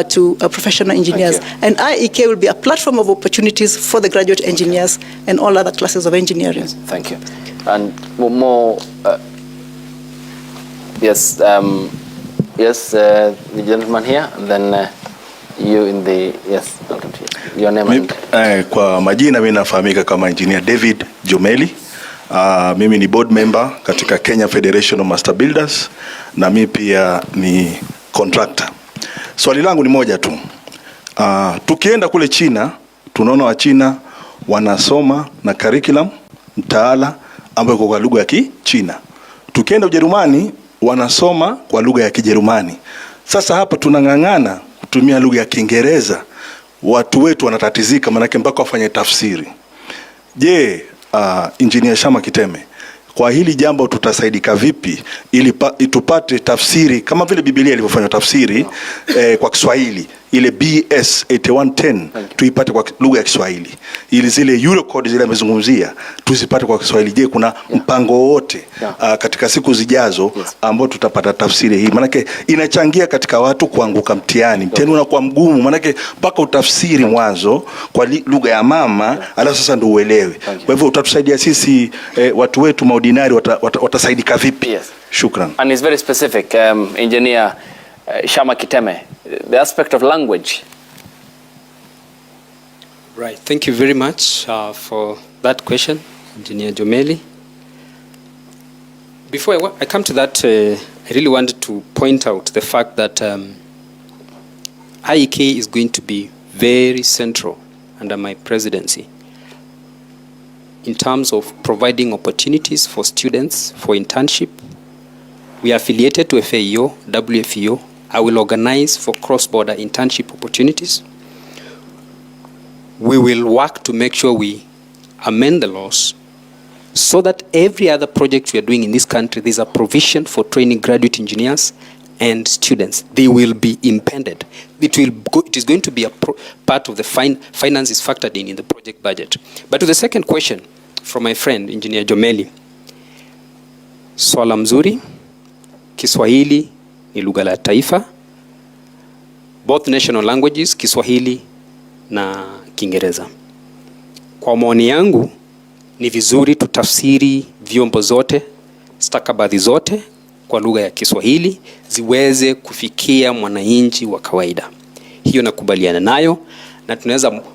to professional engineers. And IEK will be a platform of opportunities for the graduate engineers and all other classes of engineering. Yes, thank you. And more. Yes, the gentleman here, and then you in the, yes, welcome to you. Your name and... Kwa majina mimi nafahamika kama Engineer David Jomeli. Mimi ni board member katika Kenya Federation of Master Builders, na mimi pia ni contractor. Swali langu ni moja tu. Tukienda kule China, tunaona wa China wanasoma na curriculum mtaala ambayo kwa lugha ya Kichina. Tukienda Ujerumani wanasoma kwa lugha ya Kijerumani. Sasa hapa tunang'ang'ana kutumia lugha ya Kiingereza. Watu wetu wanatatizika manake mpaka wafanye tafsiri. Je, Engineer Shama Kiteme, kwa hili jambo tutasaidika vipi ili tupate tafsiri kama vile Biblia ilivyofanya tafsiri kwa Kiswahili, ile BS 8110 tuipate kwa lugha ya Kiswahili, ili zile Eurocode zile amezungumzia tuzipate kwa Kiswahili. Je, kuna mpango wote katika siku zijazo ambao tutapata tafsiri hii? Manake inachangia katika watu kuanguka mtihani. Mtihani unakuwa mgumu manake mpaka utafsiri mwanzo kwa lugha ya mama, alafu sasa ndio uelewe. Kwa hivyo utatusaidia sisi watu wetu maordinari watasaidika vipi? Shukran. And it's very specific, Engineer Shama Kiteme, the aspect of language. Right, thank you very much for that question, Engineer Jomeli. Before I come to that, I really wanted to point out the fact that IEK is going to be very central under my presidency in terms of providing opportunities for students for internship. We are affiliated to FAEO, WFEO. I will organize for cross-border internship opportunities. We will work to make sure we amend the laws so that every other project we are doing in this country, there's a provision for training graduate engineers and students. They will be impended. It is going to be a part of the finances factored in the project budget. But to the second question from my friend, Engineer Jomeli, swala mzuri, Kiswahili ni lugha la taifa, both national languages, Kiswahili na Kiingereza. Kwa maoni yangu ni vizuri tutafsiri vyombo zote, stakabadhi zote kwa lugha ya Kiswahili ziweze kufikia mwananchi wa kawaida. Hiyo nakubaliana nayo, na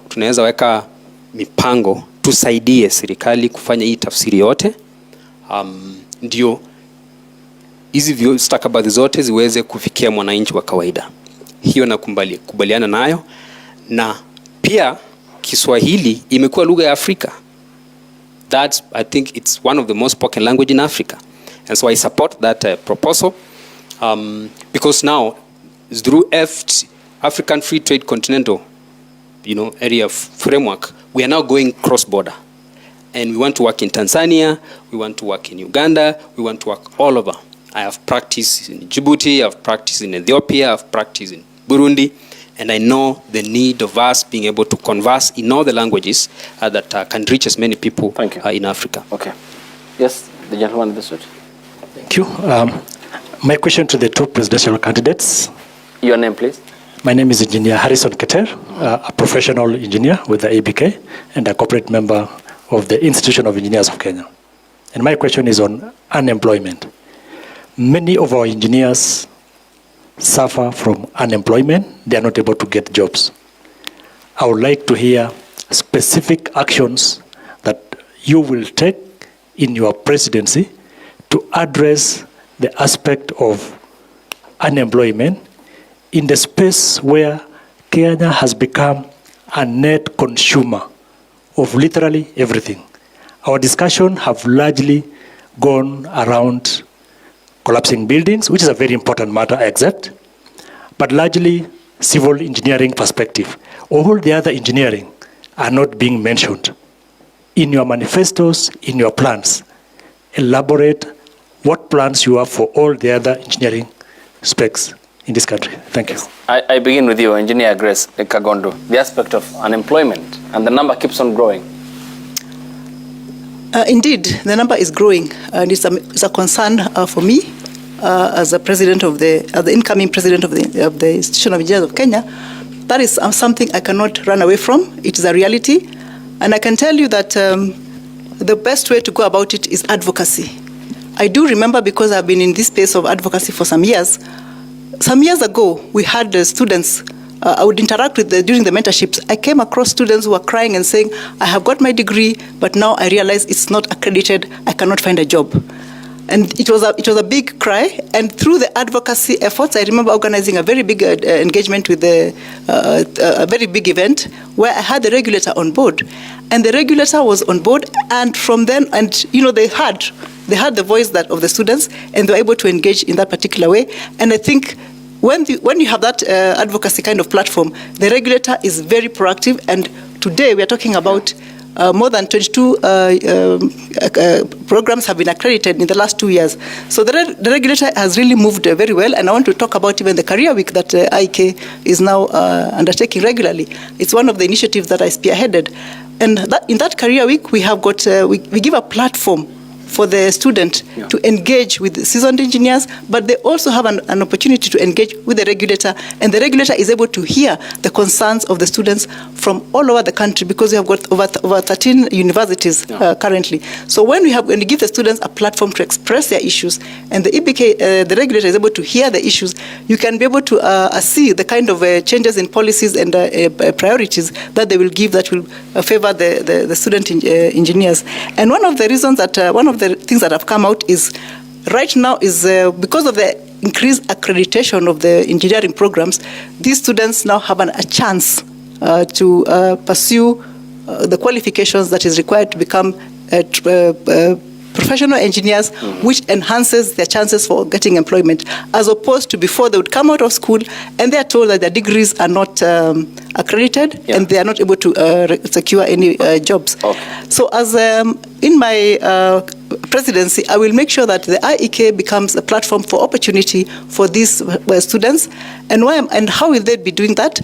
tunaweza weka mipango tusaidie serikali kufanya hii tafsiri yote, ndio hizi stakabadhi zote ziweze kufikia mwananchi wa kawaida. Hiyo nakubaliana nayo, na pia Kiswahili imekuwa lugha ya Afrika. I think it's one of the most spoken language in Africa. And so I support that proposal because now through African Free Trade Continental area framework, we are now going cross-border. And we want to work in Tanzania, we want to work in Uganda, we want to work all over. I have practiced in Djibouti, I have practiced in Ethiopia, I have practiced in Burundi, and I know the need of us being able to converse in all the languages that can reach as many people in Africa. Okay. Yes, the gentleman on this side. Thank you. My question to the two presidential candidates. Your name, please. My name is Engineer Harrison Keter, a professional engineer with the IEK and a corporate member of the Institution of Engineers of Kenya. And my question is on unemployment. many of our engineers suffer from unemployment. They are not able to get jobs. I would like to hear specific actions that you will take in your presidency to address the aspect of unemployment in the space where Kenya has become a net consumer of literally everything. Our discussion have largely gone around collapsing buildings, which is a very important matter, I accept, but largely civil engineering perspective. All the other engineering are not being mentioned. In your manifestos, in your plans, elaborate what plans you have for all the other engineering specs in this country. Thank you. I begin with you, Engineer Grace Kagondu, the aspect of unemployment, and the number keeps on growing. Indeed, the number is growing, and it's a concern for me as a president of the incoming president of the Institution of Engineers of Kenya. That is something I cannot run away from. It is a reality, and I can tell you that the best way to go about it is advocacy. I do remember, because I've been in this space of advocacy for some years. Some years ago, we had students. I would interact with during the mentorships. I came across students who were crying and saying, "I have got my degree, but now I realize it's not accredited. I cannot find a job." And it was a big cry. And through the advocacy efforts, I remember organizing a very big engagement with a very big event where I had the regulator on board, and the regulator was on board. And from then, and they had the voice of the students, and they were able to engage in that particular way. And I think when you have that advocacy kind of platform, the regulator is very proactive. And today we are talking about more than 22 programs have been accredited in the last 2 years. So the regulator has really moved very well. And I want to talk about even the career week that IEK is now undertaking regularly. It's one of the initiatives that I spearheaded. And in that career week, we have got we give a platform for the student to engage with seasoned engineers, but they also have an opportunity to engage with the regulator, and the regulator is able to hear the concerns of the students from all over the country, because we have got over 13 universities currently. So when you give the students a platform to express their issues, and the EBK, the regulator is able to hear the issues, you can be able to see the kind of changes in policies and priorities that they will give that will favor the student engineers. And one of the reasons that the things that have come out is right now is because of the increased accreditation of the engineering programs, these students now have a chance to pursue the qualifications that is required to become professional engineers, which enhances their chances for getting employment, as opposed to before they would come out of school and they are told that their degrees are not accredited and they are not able to secure any jobs. So as in my presidency, I will make sure that the IEK becomes a platform for opportunity for these students. And how will they be doing that?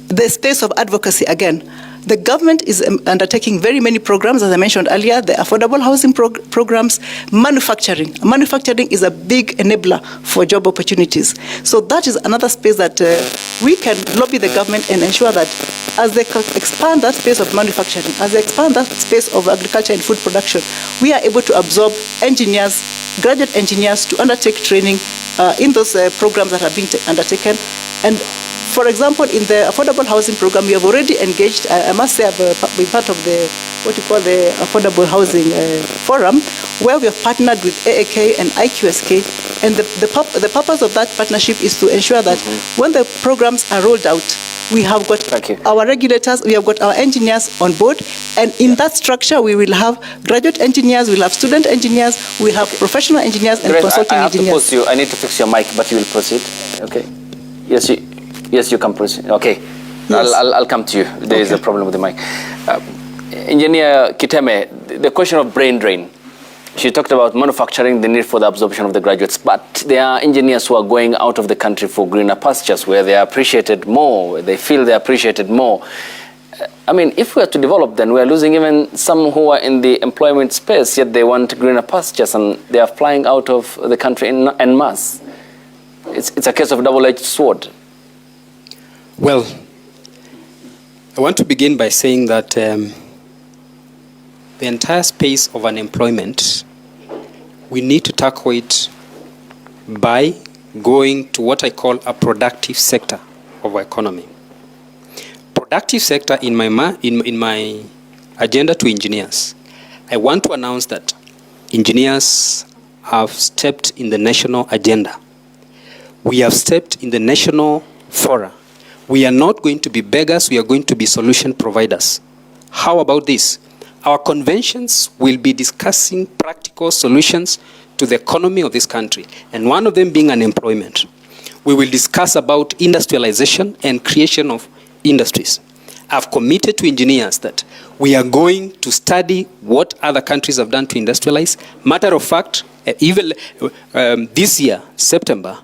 The space of advocacy again. The government is undertaking very many programs, as I mentioned earlier, the affordable housing programs, manufacturing. Manufacturing is a big enabler for job opportunities. So that is another space that we can lobby the government and ensure that as they expand that space of manufacturing, as they expand that space of agriculture and food production, we are able to absorb engineers, graduate engineers to undertake training in those programs that have been undertaken. And for example, in the affordable housing program, we have already engaged, I must say, I've been part of the, the Affordable Housing Forum, where we have partnered with IEK and IQSK. And the purpose of that partnership is to ensure that when the programs are rolled out, we have got our regulators, we have got our engineers on board, and in that structure, we will have graduate engineers, we'll have student engineers, we'll have professional engineers and consulting engineers. I have to pause you. I need to fix your mic, but you will proceed. Okay. Yes, you can proceed. Okay. Yes. I'll come to you. There is a problem with the mic. Engineer Kiteme, the question of brain drain. She talked about manufacturing, the need for the absorption of the graduates, but there are engineers who are going out of the country for greener pastures where they are appreciated more, where they feel they are appreciated more. I mean, if we are to develop, then we are losing even some who are in the employment space, yet they want greener pastures and they are flying out of the country en masse. It's a case of double-edged sword. Well, I want to begin by saying that the entire space of unemployment, we need to tackle it by going to what I call a productive sector of our economy. Productive sector in my agenda to engineers. I want to announce that engineers have stepped in the national agenda. We have stepped in the national fora. We are not going to be beggars, we are going to be solution providers. How about this? Our conventions will be discussing practical solutions to the economy of this country, and one of them being unemployment. We will discuss about industrialization and creation of industries. I've committed to engineers that we are going to study what other countries have done to industrialize. Matter of fact, even this year, September,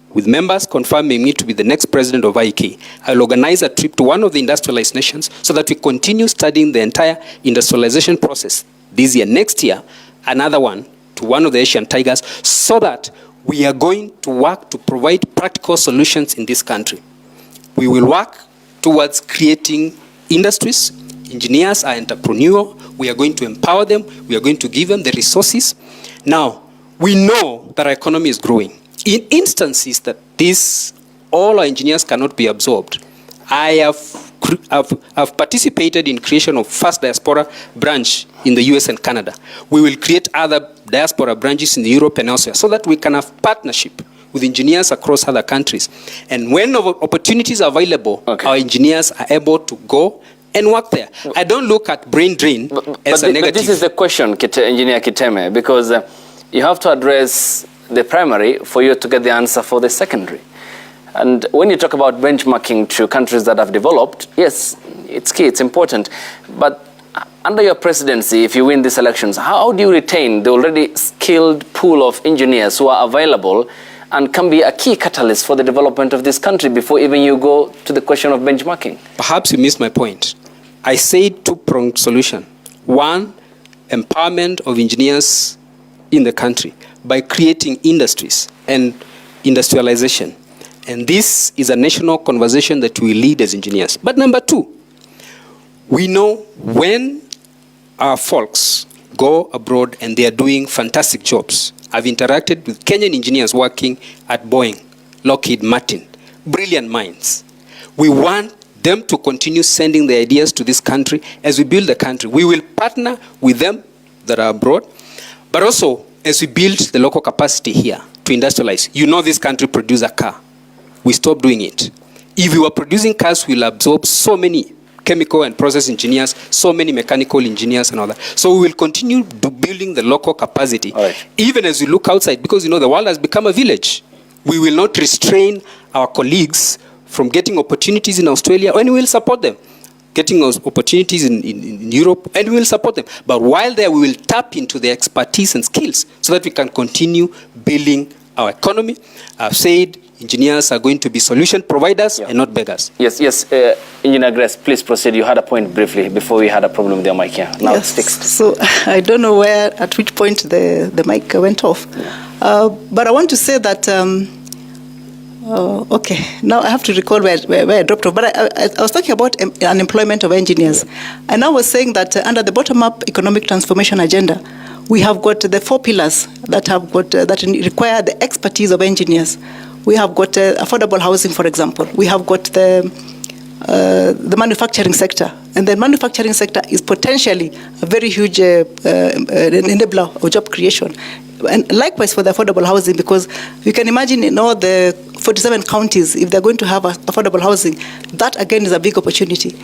with members confirming me to be the next president of IEK, I'll organize a trip to one of the industrialized nations so that we continue studying the entire industrialization process this year. Next year, another one to one of the Asian tigers, so that we are going to work to provide practical solutions in this country. We will work towards creating industries. Engineers are entrepreneurial. We are going to empower them. We are going to give them the resources. Now, we know that our economy is growing. In instances that all our engineers cannot be absorbed, I have participated in creation of first diaspora branch in the US and Canada. We will create other diaspora branches in Europe and elsewhere so that we can have partnership with engineers across other countries. And when opportunities are available, our engineers are able to go and work there. I don't look at brain drain as a negative. But this is the question, Engineer Kiteme, because you have to address the primary for you to get the answer for the secondary. And when you talk about benchmarking to countries that have developed, yes, it's key, it's important. But under your presidency, if you win these elections, how do you retain the already skilled pool of engineers who are available and can be a key catalyst for the development of this country before even you go to the question of benchmarking? Perhaps you missed my point. I said two-pronged solution. One, empowerment of engineers in the country by creating industries and industrialization. And this is a national conversation that we lead as engineers. But number two, we know when our folks go abroad and they are doing fantastic jobs. I've interacted with Kenyan engineers working at Boeing, Lockheed Martin, brilliant minds. We want them to continue sending their ideas to this country as we build the country. We will partner with them that are abroad, but also as we build the local capacity here to industrialize. You know this country produces a car. We stopped doing it. If we were producing cars, we'll absorb so many chemical and process engineers, so many mechanical engineers and all that. So we will continue building the local capacity, even as we look outside, because you know the world has become a village. We will not restrain our colleagues from getting opportunities in Australia, and we will support them. Getting opportunities in Europe, and we will support them. But while there, we will tap into their expertise and skills so that we can continue building our economy. I've said engineers are going to be solution providers and not beggars. Yes. Engineer Grace, please proceed. You had a point briefly before we had a problem with your mic here. Now it's fixed. So I don't know at which point the mic went off. But I want to say that, okay, now I have to recall where I dropped off. But I was talking about unemployment of engineers. And I was saying that under the bottom-up economic transformation agenda, we have got the 4 pillars that require the expertise of engineers. We have got affordable housing, for example. We have got the manufacturing sector. And the manufacturing sector is potentially a very huge enabler of job creation. And likewise for the affordable housing, because you can imagine in all the 47 counties, if they're going to have affordable housing, that again is a big opportunity.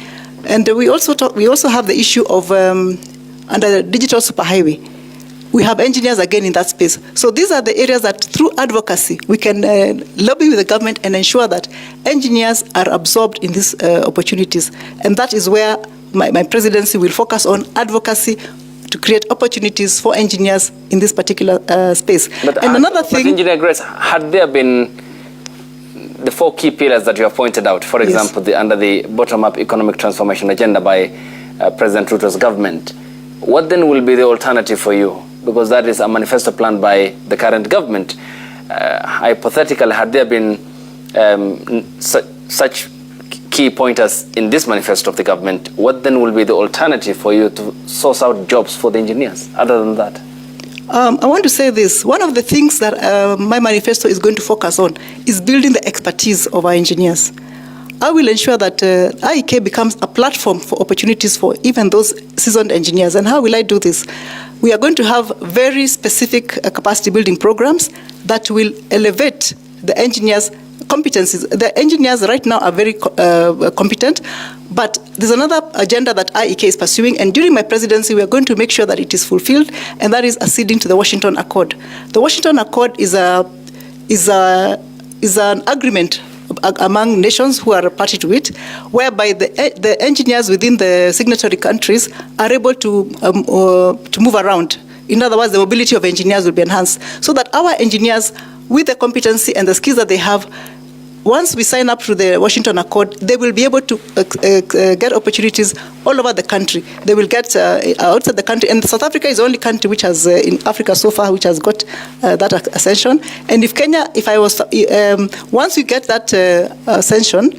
And we also have the issue of under the digital superhighway. We have engineers again in that space. So these are the areas that through advocacy, we can lobby with the government and ensure that engineers are absorbed in these opportunities. And that is where my presidency will focus on advocacy to create opportunities for engineers in this particular space. And another thing... But Engineer Grace, had there been the 4 key pillars that you have pointed out, for example, under the bottom-up economic transformation agenda by President Ruto's government, what then will be the alternative for you? Because that is a manifesto plan by the current government. Hypothetically, had there been such key pointers in this manifesto of the government, what then will be the alternative for you to source out jobs for the engineers, other than that? I want to say this. One of the things that my manifesto is going to focus on is building the expertise of our engineers. I will ensure that IEK becomes a platform for opportunities for even those seasoned engineers. And how will I do this? We are going to have very specific capacity building programs that will elevate the engineers' competencies. The engineers right now are very competent, but there's another agenda that IEK is pursuing, and during my presidency, we are going to make sure that it is fulfilled, and that is acceding to the Washington Accord. The Washington Accord is an agreement among nations who are a party to it, whereby the engineers within the signatory countries are able to move around. In other words, the mobility of engineers will be enhanced, so that our engineers, with the competency and the skills that they have, once we sign up to the Washington Accord, they will be able to get opportunities all over the country. They will get outside the country. And South Africa is the only country which has, in Africa so far, which has got that ascension. And if Kenya, once we get that ascension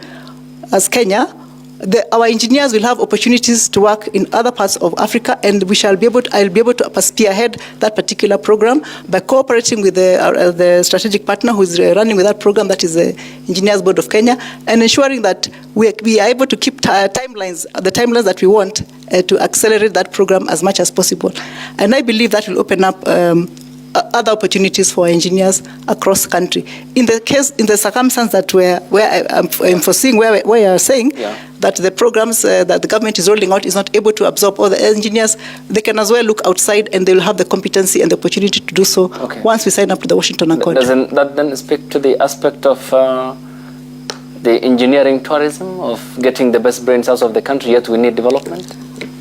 as Kenya, our engineers will have opportunities to work in other parts of Africa, and I'll be able to spearhead that particular program by cooperating with the strategic partner who is running with that program, that is the Engineers Board of Kenya, and ensuring that we are able to keep the timelines that we want to accelerate that program as much as possible. And I believe that will open up other opportunities for engineers across the country. In the circumstance that where I'm foreseeing, where you are saying that the programs that the government is rolling out is not able to absorb all the engineers, they can as well look outside, and they will have the competency and the opportunity to do so once we sign up to the Washington Accord. Doesn't that then speak to the aspect of the engineering tourism, of getting the best brains out of the country, yet we need development?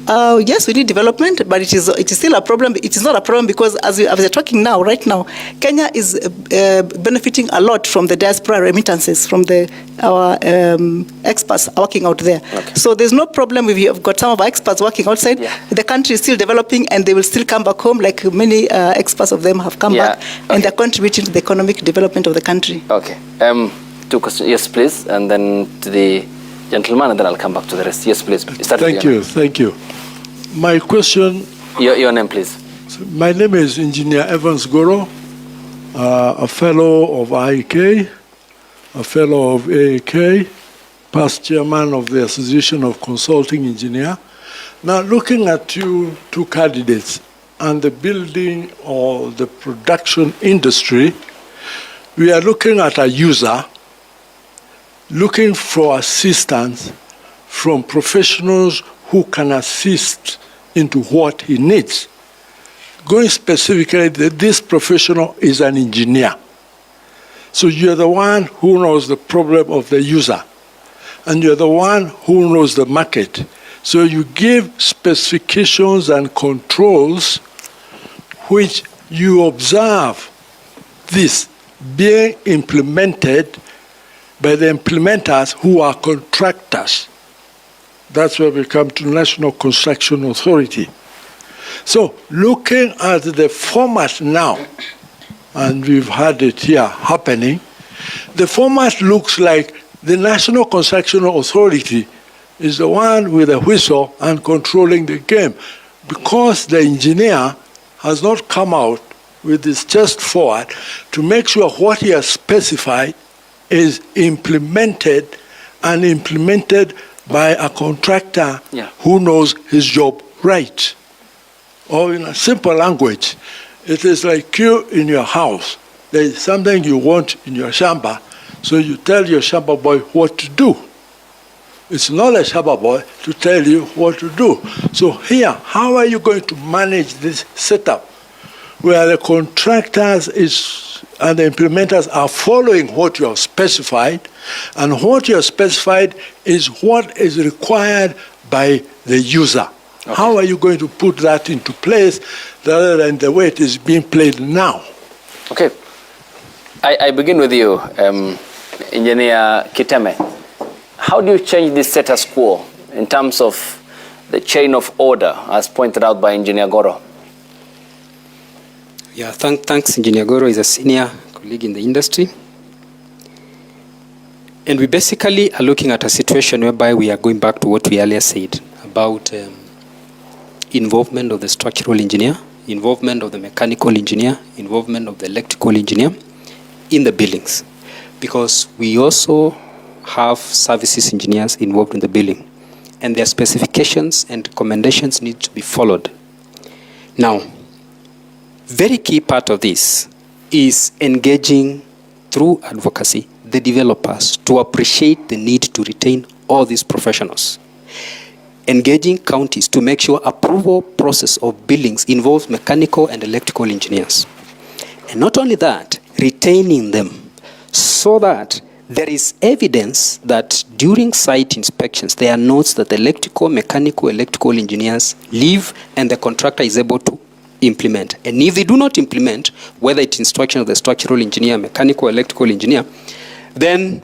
Yes, we need development, but it is still a problem. It is not a problem because as we're talking now, right now, Kenya is benefiting a lot from the diaspora remittances from our experts working out there. Okay. So there's no problem if you have got some of our experts working outside. Yeah. The country is still developing, and they will still come back home, like many experts of them have come back, and they're contributing to the economic development of the country. Okay. 2 questions. Yes, please, and then to the gentleman, and then I'll come back to the rest. Yes, please. Thank you. My question... Your name, please. My name is Engineer Evans Goro, a fellow of IEK, a fellow of IEK, past chairman of the Association of Consulting Engineers. Now, looking at you two candidates and the building or the production industry, we are looking at a user looking for assistance from professionals who can assist into what he needs. Going specifically, this professional is an engineer. So you're the one who knows the problem of the user, and you're the one who knows the market. So you give specifications and controls which you observe this being implemented by the implementers who are contractors. That's where we come to National Construction Authority. So looking at the format now, and we've had it here happening, the format looks like the National Construction Authority is the one with a whistle and controlling the game, because the engineer has not come out with his chest forward to make sure what he has specified is implemented, and implemented by a contractor who knows his job right. Or in a simple language, it is like you in your house. There is something you want in your shamba, so you tell your shamba boy what to do. It's not a shamba boy to tell you what to do. So here, how are you going to manage this setup where the contractors and the implementers are following what you have specified, and what you have specified is what is required by the user? Okay. How are you going to put that into place rather than the way it is being played now? Okay. I begin with you, Engineer Kiteme. How do you change this status quo in terms of the chain of order, as pointed out by Engineer Goro? Yeah, thanks. Engineer Goro is a senior colleague in the industry. And we basically are looking at a situation whereby we are going back to what we earlier said about involvement of the structural engineer involvement of the mechanical engineer, involvement of the electrical engineer in the buildings, because we also have services engineers involved in the building, and their specifications and recommendations need to be followed. Now, very key part of this is engaging through advocacy the developers to appreciate the need to retain all these professionals. Engaging counties to make sure approval process of buildings involves mechanical and electrical engineers. And not only that, retaining them so that there is evidence that during site inspections, there are notes that the electrical, mechanical, electrical engineers leave and the contractor is able to implement. And if they do not implement, whether it's instruction of the structural engineer, mechanical, electrical engineer, then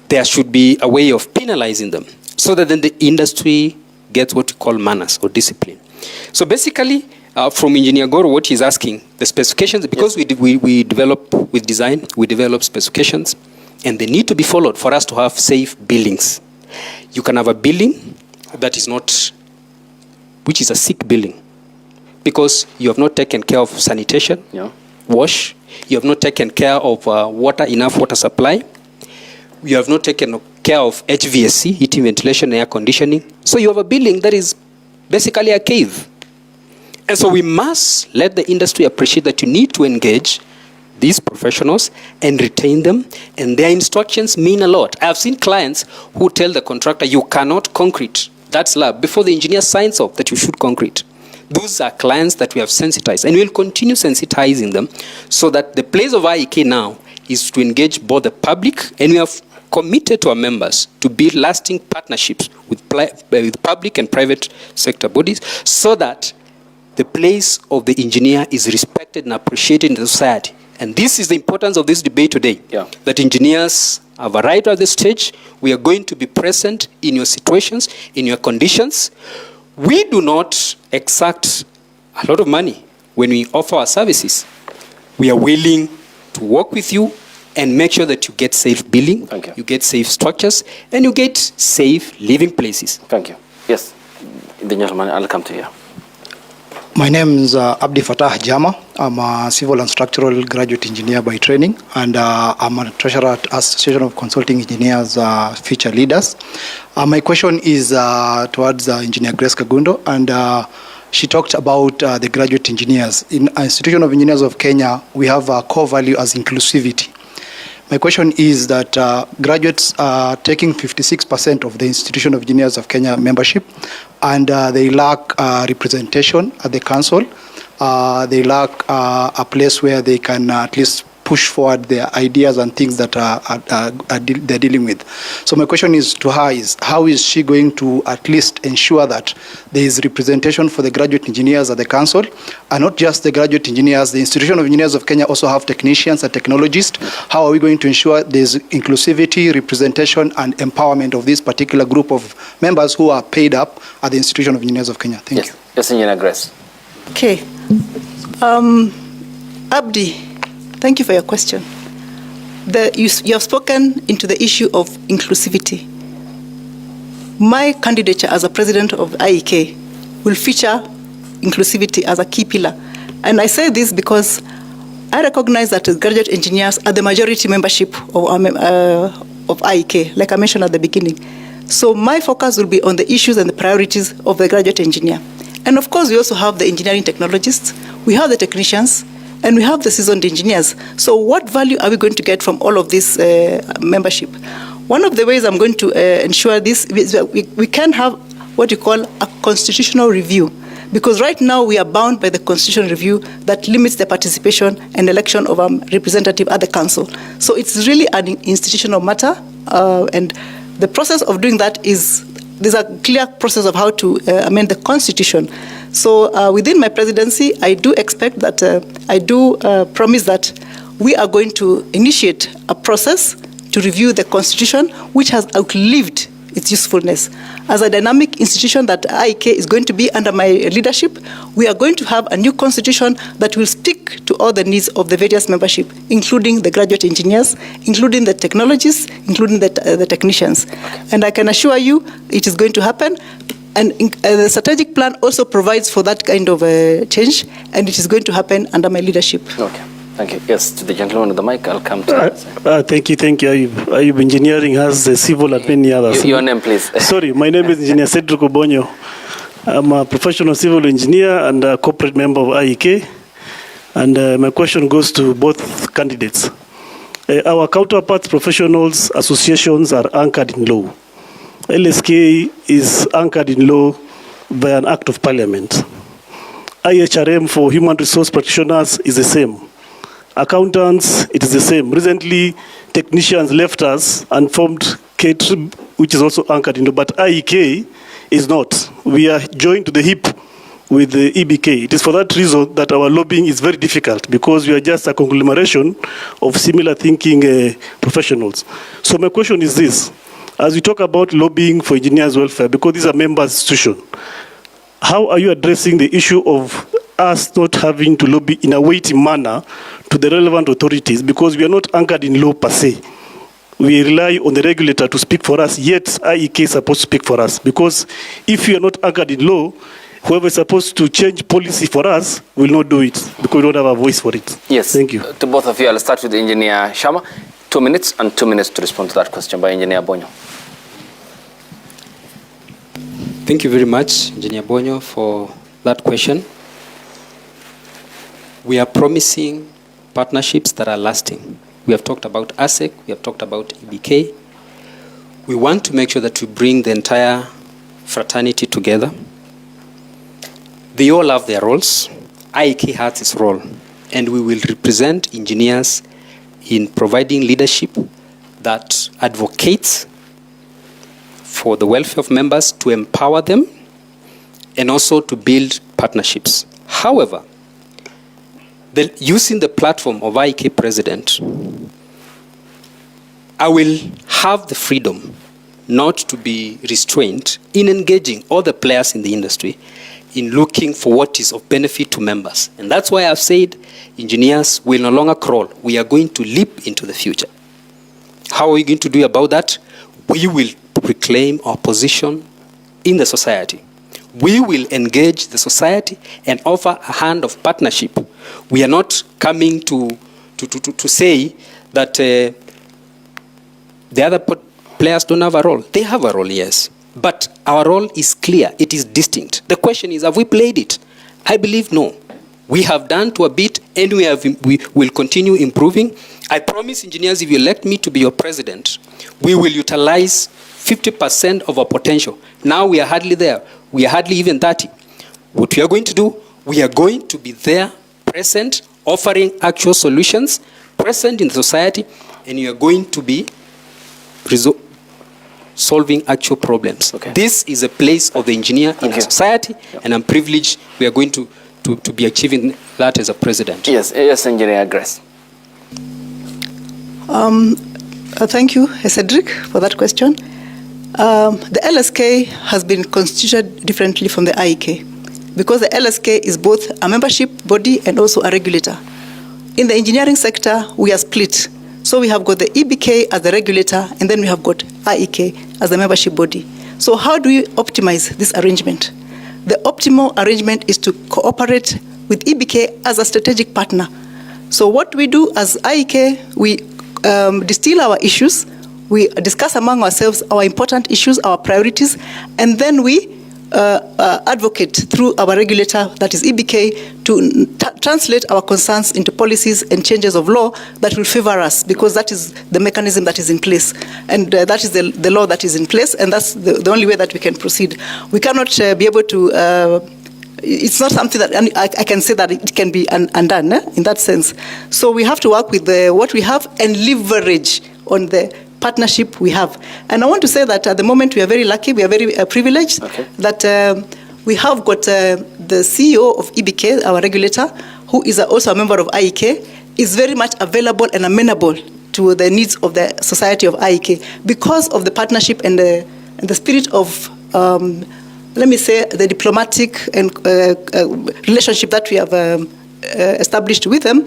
there should be a way of penalizing them so that then the industry gets what we call manners or discipline. So basically, from Engineer Goro, what he's asking, the specifications, because we develop with design, we develop specifications, and they need to be followed for us to have safe buildings. You can have a building that is not, which is a sick building, because you have not taken care of sanitation, wash, you have not taken care of enough water supply, you have not taken care of HVAC, heating, ventilation, air conditioning. So you have a building that is basically a cave. And so we must let the industry appreciate that you need to engage these professionals and retain them, and their instructions mean a lot. I have seen clients who tell the contractor, you cannot concrete that slab before the engineer signs off that you should concrete. Those are clients that we have sensitized, and we'll continue sensitizing them so that the place of IEK now is to engage both the public, and we have committed to our members to build lasting partnerships with public and private sector bodies so that the place of the engineer is respected and appreciated in the society. And this is the importance of this debate today, that engineers have arrived at this stage. We are going to be present in your situations, in your conditions. We do not exact a lot of money when we offer our services. We are willing to work with you and make sure that you get safe building, you get safe structures, and you get safe living places. Thank you. Yes, the gentleman, I'll come to you. My name is Abdi Fatah Jama. I'm a civil and structural graduate engineer by training, and I'm a treasurer at Association of Consulting Engineers Future Leaders. My question is towards Engineer Grace Kagondu, and she talked about the graduate engineers. In Institution of Engineers of Kenya, we have a core value as inclusivity. My question is that graduates are taking 56% of the Institution of Engineers of Kenya membership, and they lack representation at the council. They lack a place where they can at least push forward their ideas and things that they're dealing with. So my question is to her is, how is she going to at least ensure that there is representation for the graduate engineers at the council, and not just the graduate engineers? The Institution of Engineers of Kenya also have technicians and technologists. How are we going to ensure there's inclusivity, representation, and empowerment of this particular group of members who are paid up at the Institution of Engineers of Kenya? Thank you. Yes, Engineer Grace. Okay. Abdi, thank you for your question. You have spoken into the issue of inclusivity. My candidature as a president of IEK will feature inclusivity as a key pillar. And I say this because I recognize that graduate engineers are the majority membership of IEK, like I mentioned at the beginning. So my focus will be on the issues and the priorities of the graduate engineer. And of course, we also have the engineering technologists, we have the technicians, and we have the seasoned engineers. So what value are we going to get from all of this membership? One of the ways I'm going to ensure this is that we can have what you call a constitutional review, because right now we are bound by the constitutional review that limits the participation and election of a representative at the council. So it's really an institutional matter, and the process of doing that is, there's a clear process of how to amend the constitution. So within my presidency, I do expect that, I do promise that we are going to initiate a process to review the constitution, which has outlived its usefulness. As a dynamic institution that IEK is going to be under my leadership, we are going to have a new constitution that will speak to all the needs of the various membership, including the graduate engineers, including the technologists, including the technicians. And I can assure you it is going to happen. And the strategic plan also provides for that kind of change, and it is going to happen under my leadership. Okay, thank you. Yes, to the gentleman with the mic, I'll come to Thank you, Ayub Engineering has the civil and many others. Your name, please. Sorry, my name is Engineer Cedric Obonyo. I'm a professional civil engineer and a corporate member of IEK. And my question goes to both candidates. Our counterparts, professionals, associations are anchored in law. LSK is anchored in law by an act of parliament. IHRM for human resource practitioners is the same. Accountants, it is the same. Recently, technicians left us and formed KTRIB, which is also anchored in law, but IEK is not. We are joined to the hip with the EBK. It is for that reason that our lobbying is very difficult, because we are just a conglomeration of similar thinking professionals. So my question is this. As we talk about lobbying for engineers' welfare, because these are member institutions, how are you addressing the issue of us not having to lobby in a weighty manner to the relevant authorities, because we are not anchored in law per se? We rely on the regulator to speak for us, yet IEK is supposed to speak for us. Because if we are not anchored in law, whoever is supposed to change policy for us will not do it, because we don't have a voice for it. Yes. Thank you. To both of you, I'll start with Engineer Sharma. 2 minutes and 2 minutes to respond to that question by Engineer Bonyo. Thank you very much, Engineer Bonyo, for that question. We are promising partnerships that are lasting. We have talked about ASEC, we have talked about EBK. We want to make sure that we bring the entire fraternity together. They all have their roles. IEK has its role, and we will represent engineers in providing leadership that advocates for the welfare of members, to empower them, and also to build partnerships. However, using the platform of IEK President, I will have the freedom not to be restrained in engaging all the players in the industry in looking for what is of benefit to members. And that's why I've said engineers will no longer crawl. We are going to leap into the future. How are we going to do about that? We will reclaim our position in the society. We will engage the society and offer a hand of partnership. We are not coming to say that the other players don't have a role. They have a role, yes. But our role is clear. It is distinct. The question is, have we played it? I believe no. We have done to a bit, and we will continue improving. I promise engineers, if you elect me to be your president, we will utilize 50% of our potential. Now we are hardly there. We are hardly even 30. What we are going to do, we are going to be there, present, offering actual solutions, present in the society, and you are going to be solving actual problems. Okay. This is a place of the engineer in a society, and I'm privileged we are going to be achieving that as a president. Yes, yes, Engineer Grace. Thank you, Cedric, for that question. The LSK has been constituted differently from the IEK, because the LSK is both a membership body and also a regulator. In the engineering sector, we are split. So we have got the EBK as the regulator, and then we have got IEK as the membership body. So how do we optimize this arrangement? The optimal arrangement is to cooperate with EBK as a strategic partner. So what we do as IEK, we distill our issues, we discuss among ourselves our important issues, our priorities, and then we advocate through our regulator, that is EBK, to translate our concerns into policies and changes of law that will favor us, because that is the mechanism that is in place. And that is the law that is in place, and that's the only way that we can proceed. We cannot be able to, it's not something that I can say that it can be undone in that sense. So we have to work with what we have and leverage on the partnership we have. And I want to say that at the moment we are very lucky, we are very privileged that we have got the CEO of EBK, our regulator, who is also a member of IEK, is very much available and amenable to the needs of the society of IEK because of the partnership and the spirit of, let me say, the diplomatic and relationship that we have established with them.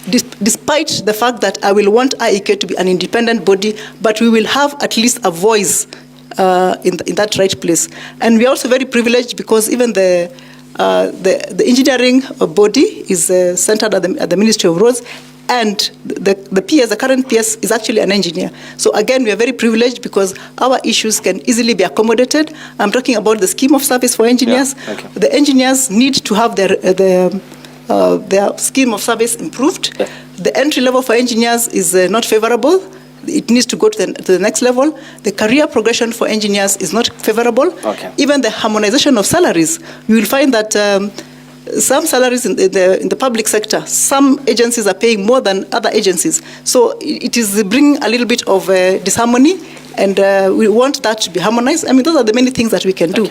Despite the fact that I will want IEK to be an independent body, but we will have at least a voice in that right place. And we are also very privileged because even the engineering body is centered at the Ministry of Roads, and the PS, the current PS, is actually an engineer. So again, we are very privileged because our issues can easily be accommodated. I'm talking about the scheme of service for engineers. Yeah, okay. The engineers need to have their scheme of service improved. Yeah. The entry level for engineers is not favorable. It needs to go to the next level. The career progression for engineers is not favorable. Okay. Even the harmonization of salaries, you will find that some salaries in the public sector, some agencies are paying more than other agencies. So it is bringing a little bit of disharmony, and we want that to be harmonized. I mean, those are the many things that we can do.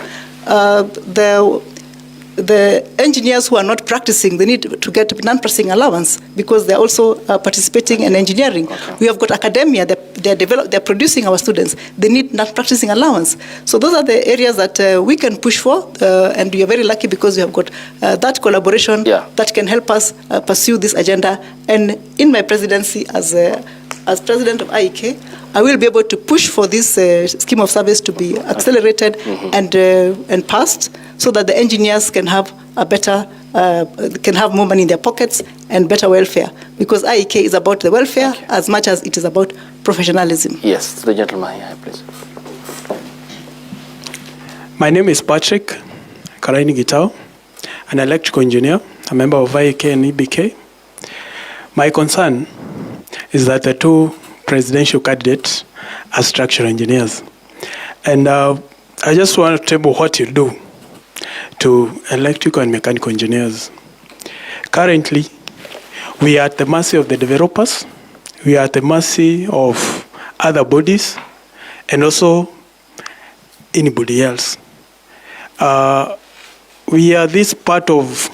The engineers who are not practicing, they need to get non-practicing allowance because they're also participating in engineering. Okay. We have got academia, they're producing our students. They need non-practicing allowance. So those are the areas that we can push for, and we are very lucky because we have got that collaboration that can help us pursue this agenda. And in my presidency as president of IEK, I will be able to push for this scheme of service to be accelerated and passed, so that the engineers can have a better, can have more money in their pockets and better welfare. Because IEK is about the welfare as much as it is about professionalism. Yes, the gentleman here, please. My name is Patrick Karaini Gitao, an electrical engineer, a member of IEK and EBK. My concern is that the two presidential candidates are structural engineers. And I just want to table what you do to electrical and mechanical engineers. Currently, we are at the mercy of the developers, we are at the mercy of other bodies, and also anybody else. We are this part of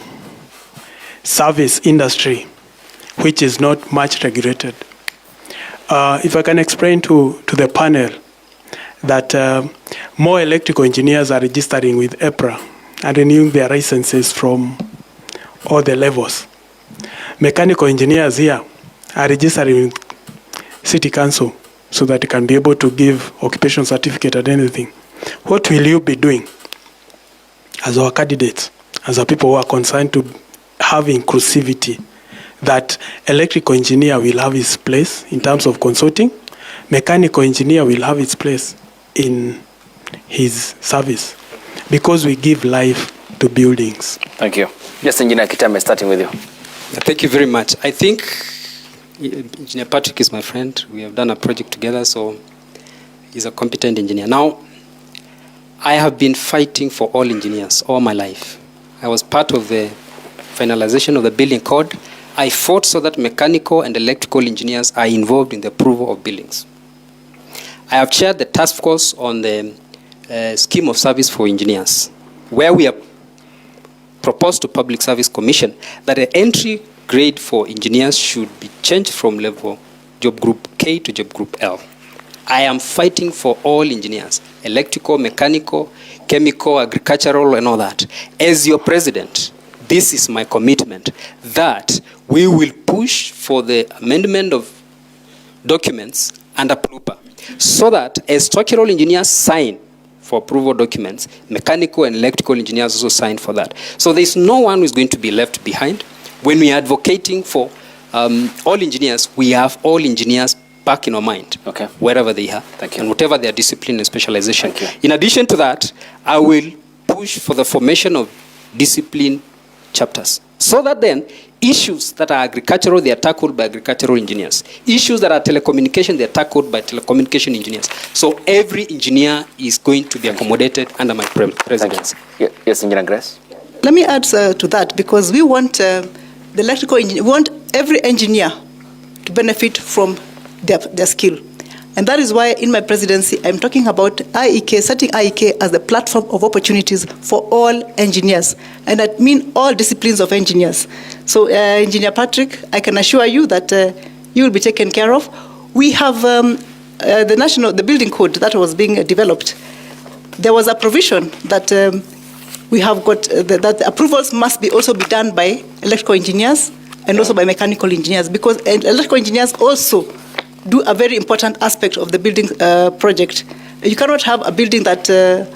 service industry which is not much regulated. If I can explain to the panel that more electrical engineers are registering with EPRA and renewing their licenses from all the levels. Mechanical engineers here are registering with City Council so that they can be able to give occupation certificate and anything. What will you be doing as our candidates, as our people who are concerned to have inclusivity, that electrical engineer will have his place in terms of consulting, mechanical engineer will have its place in his service, because we give life to buildings. Thank you. Yes, Engineer Kitame, starting with you. Yeah, thank you very much. I think Engineer Patrick is my friend. We have done a project together, so he's a competent engineer. Now, I have been fighting for all engineers all my life. I was part of the finalization of the building code. I fought so that mechanical and electrical engineers are involved in the approval of buildings. I have chaired the task force on the scheme of service for engineers, where we have proposed to Public Service Commission that the entry grade for engineers should be changed from level job group K to job group L. I am fighting for all engineers, electrical, mechanical, chemical, agricultural, and all that. As your president, this is my commitment that we will push for the amendment of documents under PLUPA, so that as structural engineers sign for approval documents, mechanical and electrical engineers also sign for that. So there's no one who's going to be left behind. When we are advocating for all engineers, we have all engineers back in our mind, wherever they are, and whatever their discipline and specialization. In addition to that, I will push for the formation of discipline chapters, so that then issues that are agricultural, they are tackled by agricultural engineers. Issues that are telecommunication, they are tackled by telecommunication engineers. So every engineer is going to be accommodated under my presidency. Yes, Engineer Grace. Let me add to that, because we want the electrical engineer, we want every engineer to benefit from their skill. And that is why in my presidency, I'm talking about IEK, setting IEK as the platform of opportunities for all engineers. And that means all disciplines of engineers. So Engineer Patrick, I can assure you that you will be taken care of. We have the building code that was being developed. There was a provision that we have got, that approvals must also be done by electrical engineers and also by mechanical engineers, because electrical engineers also do a very important aspect of the building project. You cannot have a building that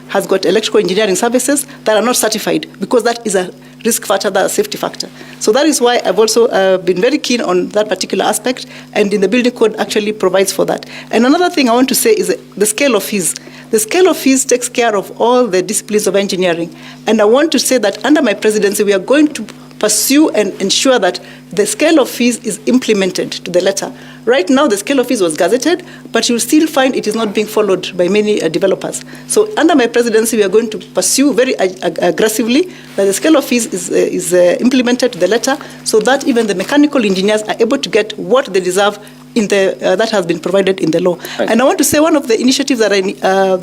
has got electrical engineering services that are not certified, because that is a risk factor, that's a safety factor. So that is why I've also been very keen on that particular aspect, and in the building code actually provides for that. And another thing I want to say is the scale of fees. The scale of fees takes care of all the disciplines of engineering. And I want to say that under my presidency, we are going to pursue and ensure that the scale of fees is implemented to the letter. Right now, the scale of fees was gazetted, but you'll still find it is not being followed by many developers. So under my presidency, we are going to pursue very aggressively that the scale of fees is implemented to the letter, so that even the mechanical engineers are able to get what they deserve in the that has been provided in the law. And I want to say one of the initiatives that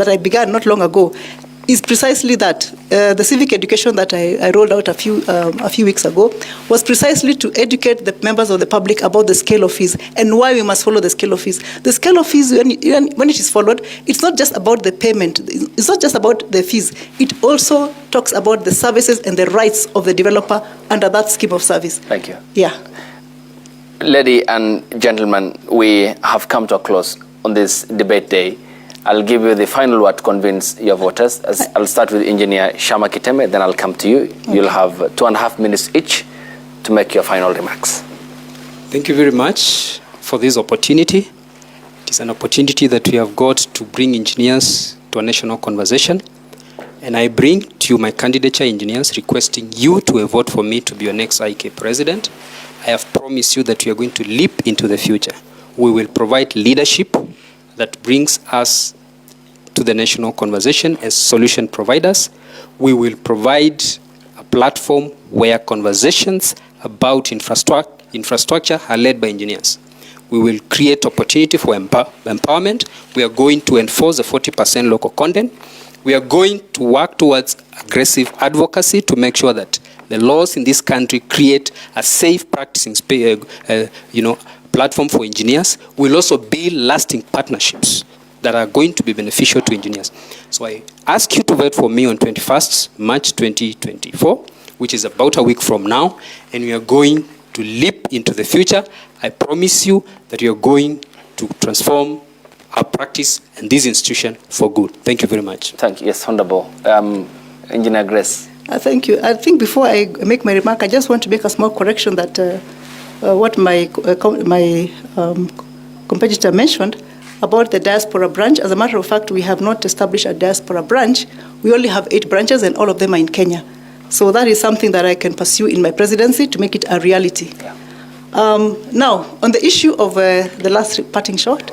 I began not long ago is precisely that. The civic education that I rolled out a few weeks ago was precisely to educate the members of the public about the scale of fees and why we must follow the scale of fees. The scale of fees, when it is followed, it's not just about the payment. It's not just about the fees. It also talks about the services and the rights of the developer under that scheme of service. Thank you. Yeah. Ladies and gentlemen, we have come to a close on this debate day. I'll give you the final word to convince your voters. I'll start with Engineer Shama Kiteme, then I'll come to you. Okay. You'll have 2.5 minutes each to make your final remarks. Thank you very much for this opportunity. It is an opportunity that we have got to bring engineers to a national conversation. And I bring to you my candidature, engineers, requesting you to vote for me to be your next IEK president. I have promised you that we are going to leap into the future. We will provide leadership that brings us to the national conversation as solution providers. We will provide a platform where conversations about infrastructure are led by engineers. We will create opportunity for empowerment. We are going to enforce the 40% local content. We are going to work towards aggressive advocacy to make sure that the laws in this country create a safe practicing platform for engineers. We'll also build lasting partnerships that are going to be beneficial to engineers. So I ask you to vote for me on 21st March 2024, which is about a week from now, and we are going to leap into the future. I promise you that we are going to transform our practice and this institution for good. Thank you very much. Thank you. Yes, Honorable. Engineer Grace. Thank you. I think before I make my remark, I just want to make a small correction that what my competitor mentioned about the diaspora branch. As a matter of fact, we have not established a diaspora branch. We only have 8 branches, and all of them are in Kenya. So that is something that I can pursue in my presidency to make it a reality. Yeah. Now, on the issue of the last parting shot.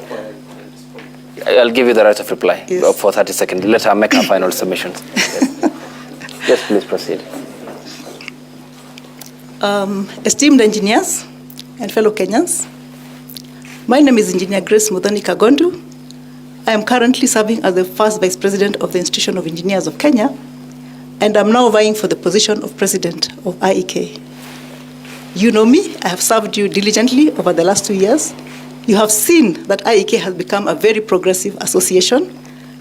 I'll give you the right of reply for 30 seconds. Let her make her final submissions. Yes, please proceed. Esteemed engineers and fellow Kenyans, my name is Engineer Grace Muthoni Kagondu. I am currently serving as the first Vice President of the Institution of Engineers of Kenya, and I'm now vying for the position of President of IEK. You know me, I have served you diligently over the last 2 years. You have seen that IEK has become a very progressive association.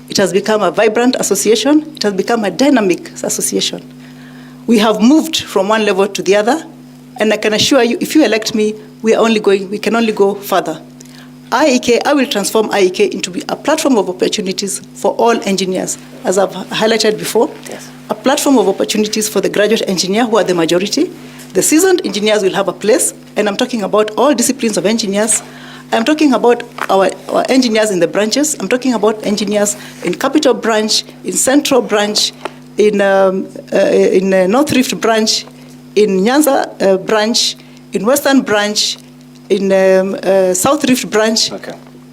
It has become a vibrant association. It has become a dynamic association. We have moved from one level to the other, and I can assure you, if you elect me, we can only go further. IEK, I will transform IEK into a platform of opportunities for all engineers, as I've highlighted before. Yes. A platform of opportunities for the graduate engineer, who are the majority. The seasoned engineers will have a place, and I'm talking about all disciplines of engineers. I'm talking about our engineers in the branches. I'm talking about engineers in Capital Branch, in Central Branch, in North Rift Branch, in Nyanza Branch, in Western Branch, in South Rift Branch,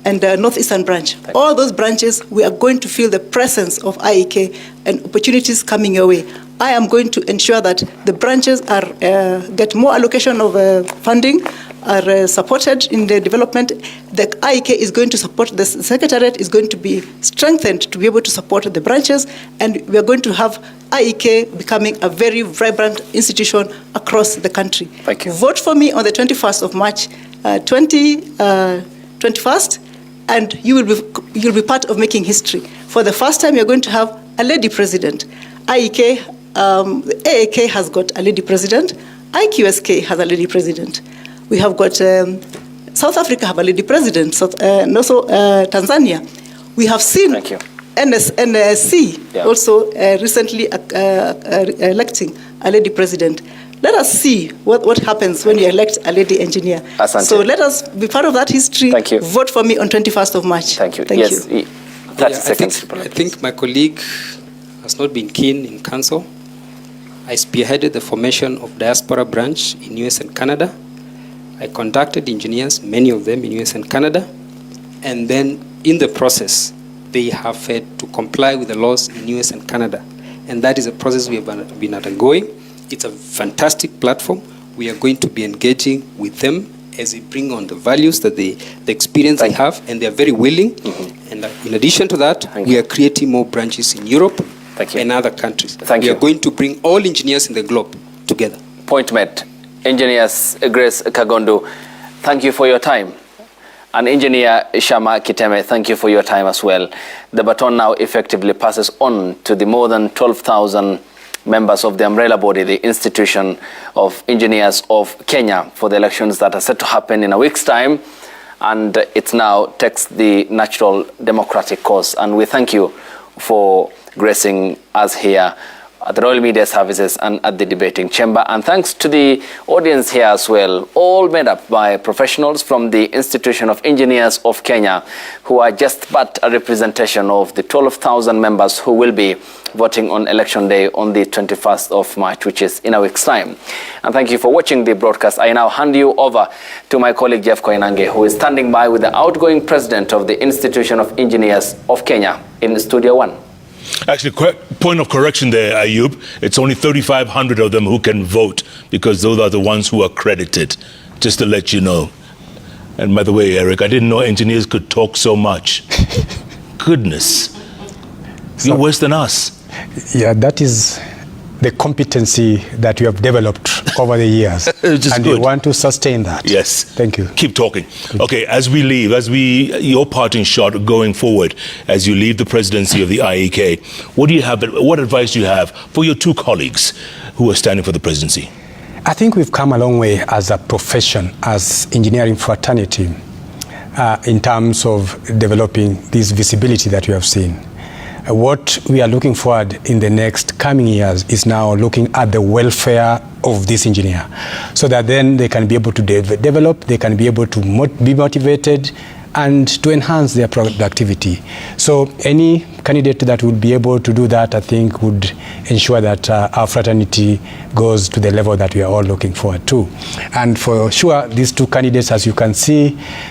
and Northeastern Branch. All those branches, we are going to feel the presence of IEK and opportunities coming your way. I am going to ensure that the branches get more allocation of funding, are supported in the development. The IEK is going to support, the Secretariat is going to be strengthened to be able to support the branches, and we are going to have IEK becoming a very vibrant institution across the country. Thank you. Vote for me on the 21st of March 2021, and you'll be part of making history. For the first time, you're going to have a lady president. IEK, the AAK has got a lady president. IQSK has a lady president. We have got South Africa have a lady president, and also Tanzania. We have seen NSC also recently electing a lady president. Let us see what happens when you elect a lady engineer. Asante. So let us be part of that history. Thank you. Vote for me on 21st of March. Thank you. Thank yes. you. 30 seconds. I think my colleague has not been keen in council. I spearheaded the formation of diaspora branch in US and Canada. I conducted engineers, many of them in US and Canada. And then in the process, they have had to comply with the laws in US and Canada. And that is a process we have been undergoing. It's a fantastic platform. We are going to be engaging with them as they bring on the values, that the experience they have, and they are very willing. And in addition to that, we are creating more branches in Europe and other countries. We are going to bring all engineers in the globe together. Point met. Engineers Grace Kagondu, thank you for your time. And Engineer Shama Kiteme, thank you for your time as well. The baton now effectively passes on to the more than 12,000 members of the umbrella body, the Institution of Engineers of Kenya, for the elections that are set to happen in a week's time. And it now takes the natural democratic course. And we thank you for gracing us here at the Royal Media Services and at the debating chamber. And thanks to the audience here as well, all made up by professionals from the Institution of Engineers of Kenya, who are just but a representation of the 12,000 members who will be voting on election day on the 21st of March, which is in a week's time. And thank you for watching the broadcast. I now hand you over to my colleague Jeff Koinange, who is standing by with the outgoing president of the Institution of Engineers of Kenya in Studio 1. Actually, point of correction there, Ayub. It's only 3,500 of them who can vote, because those are the ones who are credited, just to let you know. And by the way, Eric, I didn't know engineers could talk so much. Goodness. You're worse than us. Yeah, that is the competency that we have developed over the years. And we want to sustain that. Yes. Thank you. Keep talking. Okay, as we leave, your parting shot going forward, as you leave the presidency of the IEK, what advice do you have for your two colleagues who are standing for the presidency? I think we've come a long way as a profession, as engineering fraternity, in terms of developing this visibility that we have seen. What we are looking forward in the next coming years is now looking at the welfare of this engineer, so that then they can be able to develop, they can be able to be motivated and to enhance their productivity. So any candidate that would be able to do that, I think, would ensure that our fraternity goes to the level that we are all looking forward to. And for sure, these two candidates, as you can see,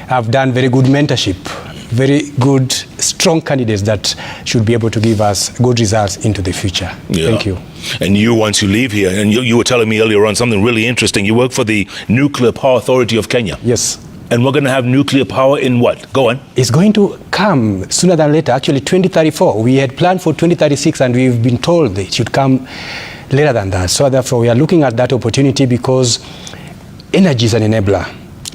have done very good mentorship, very good, strong candidates that should be able to give us good results into the future. Yeah. Thank you. And you, once you leave here, and you were telling me earlier on something really interesting. You work for the Nuclear Power Authority of Kenya. Yes. And we're going to have nuclear power in what? Go on. It's going to come sooner than later, actually 2034. We had planned for 2036, and we've been told it should come later than that. So therefore, we are looking at that opportunity, because energy is an enabler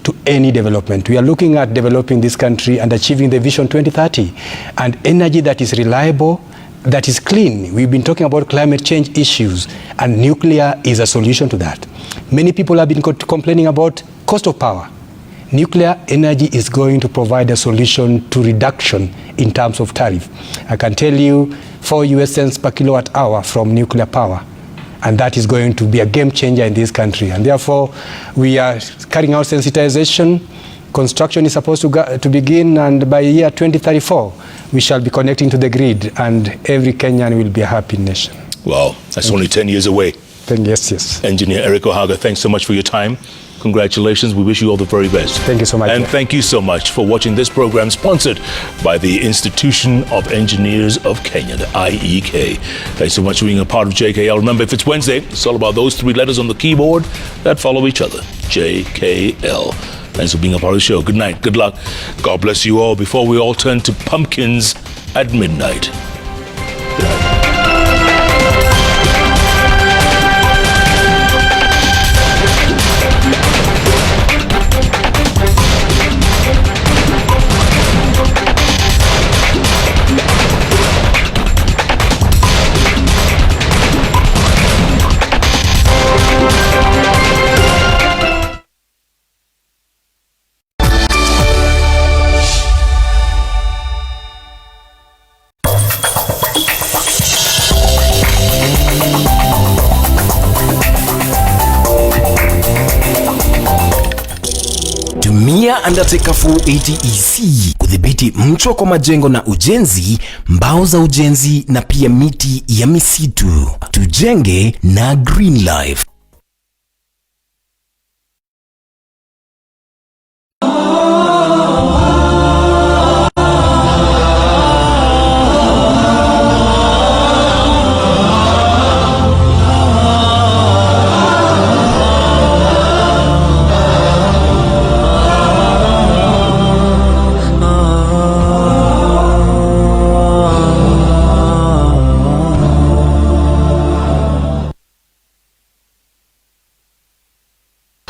to any development. We are looking at developing this country and achieving the Vision 2030, and energy that is reliable, that is clean. We've been talking about climate change issues, and nuclear is a solution to that. Many people have been complaining about cost of power. Nuclear energy is going to provide a solution to reduction in terms of tariff. I can tell you 4 US cents per kilowatt hour from nuclear power. And that is going to be a game changer in this country. And therefore, we are carrying out sensitization. Construction is supposed to begin, and by year 2034, we shall be connecting to the grid, and every Kenyan will be a happy nation. Wow, that's only 10 years away. Yes. Engineer Eric Ohaga, thanks so much for your time. Congratulations. We wish you all the very best. Thank you so much. And thank you so much for watching this program, sponsored by the Institution of Engineers of Kenya, the IEK. Thanks so much for being a part of JKL. Remember, if it's Wednesday, it's all about those 3 letters on the keyboard that follow each other. JKL. Thanks for being a part of the show. Good night. Good luck. God bless you all before we all turn to pumpkins at midnight. Tumia undertaker 480 EC kudhibiti mchwa kwa majengo na ujenzi, mbao za ujenzi na pia miti ya misitu. Tujenge na Green Life.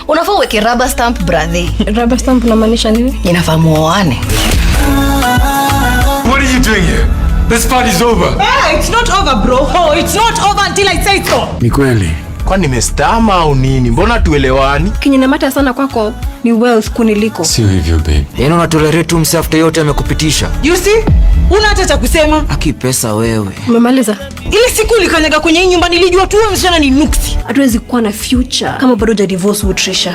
Unafaa uweke rubber stamp brother. Rubber stamp unamaanisha nini? Inafaa muoane. What are you doing here? This party's over. Hey, it's not over bro. Oh, it's not over until I say so. Ni kweli. Kwa nimestama au nini? Mbona tuelewani? Kinyenamata sana kwako ni wealth kuniliko. Sio hivyo babe. Yaani unatolerate tu msafte yote amekupitisha. You see? Una hata cha kusema? Aki pesa wewe. Umemaliza? Ile siku ulikanyaga kwenye hii nyumba nilijua tu wewe msichana ni nuksi. Hatuwezi kuwa na future kama bado hujadivorce Trisha.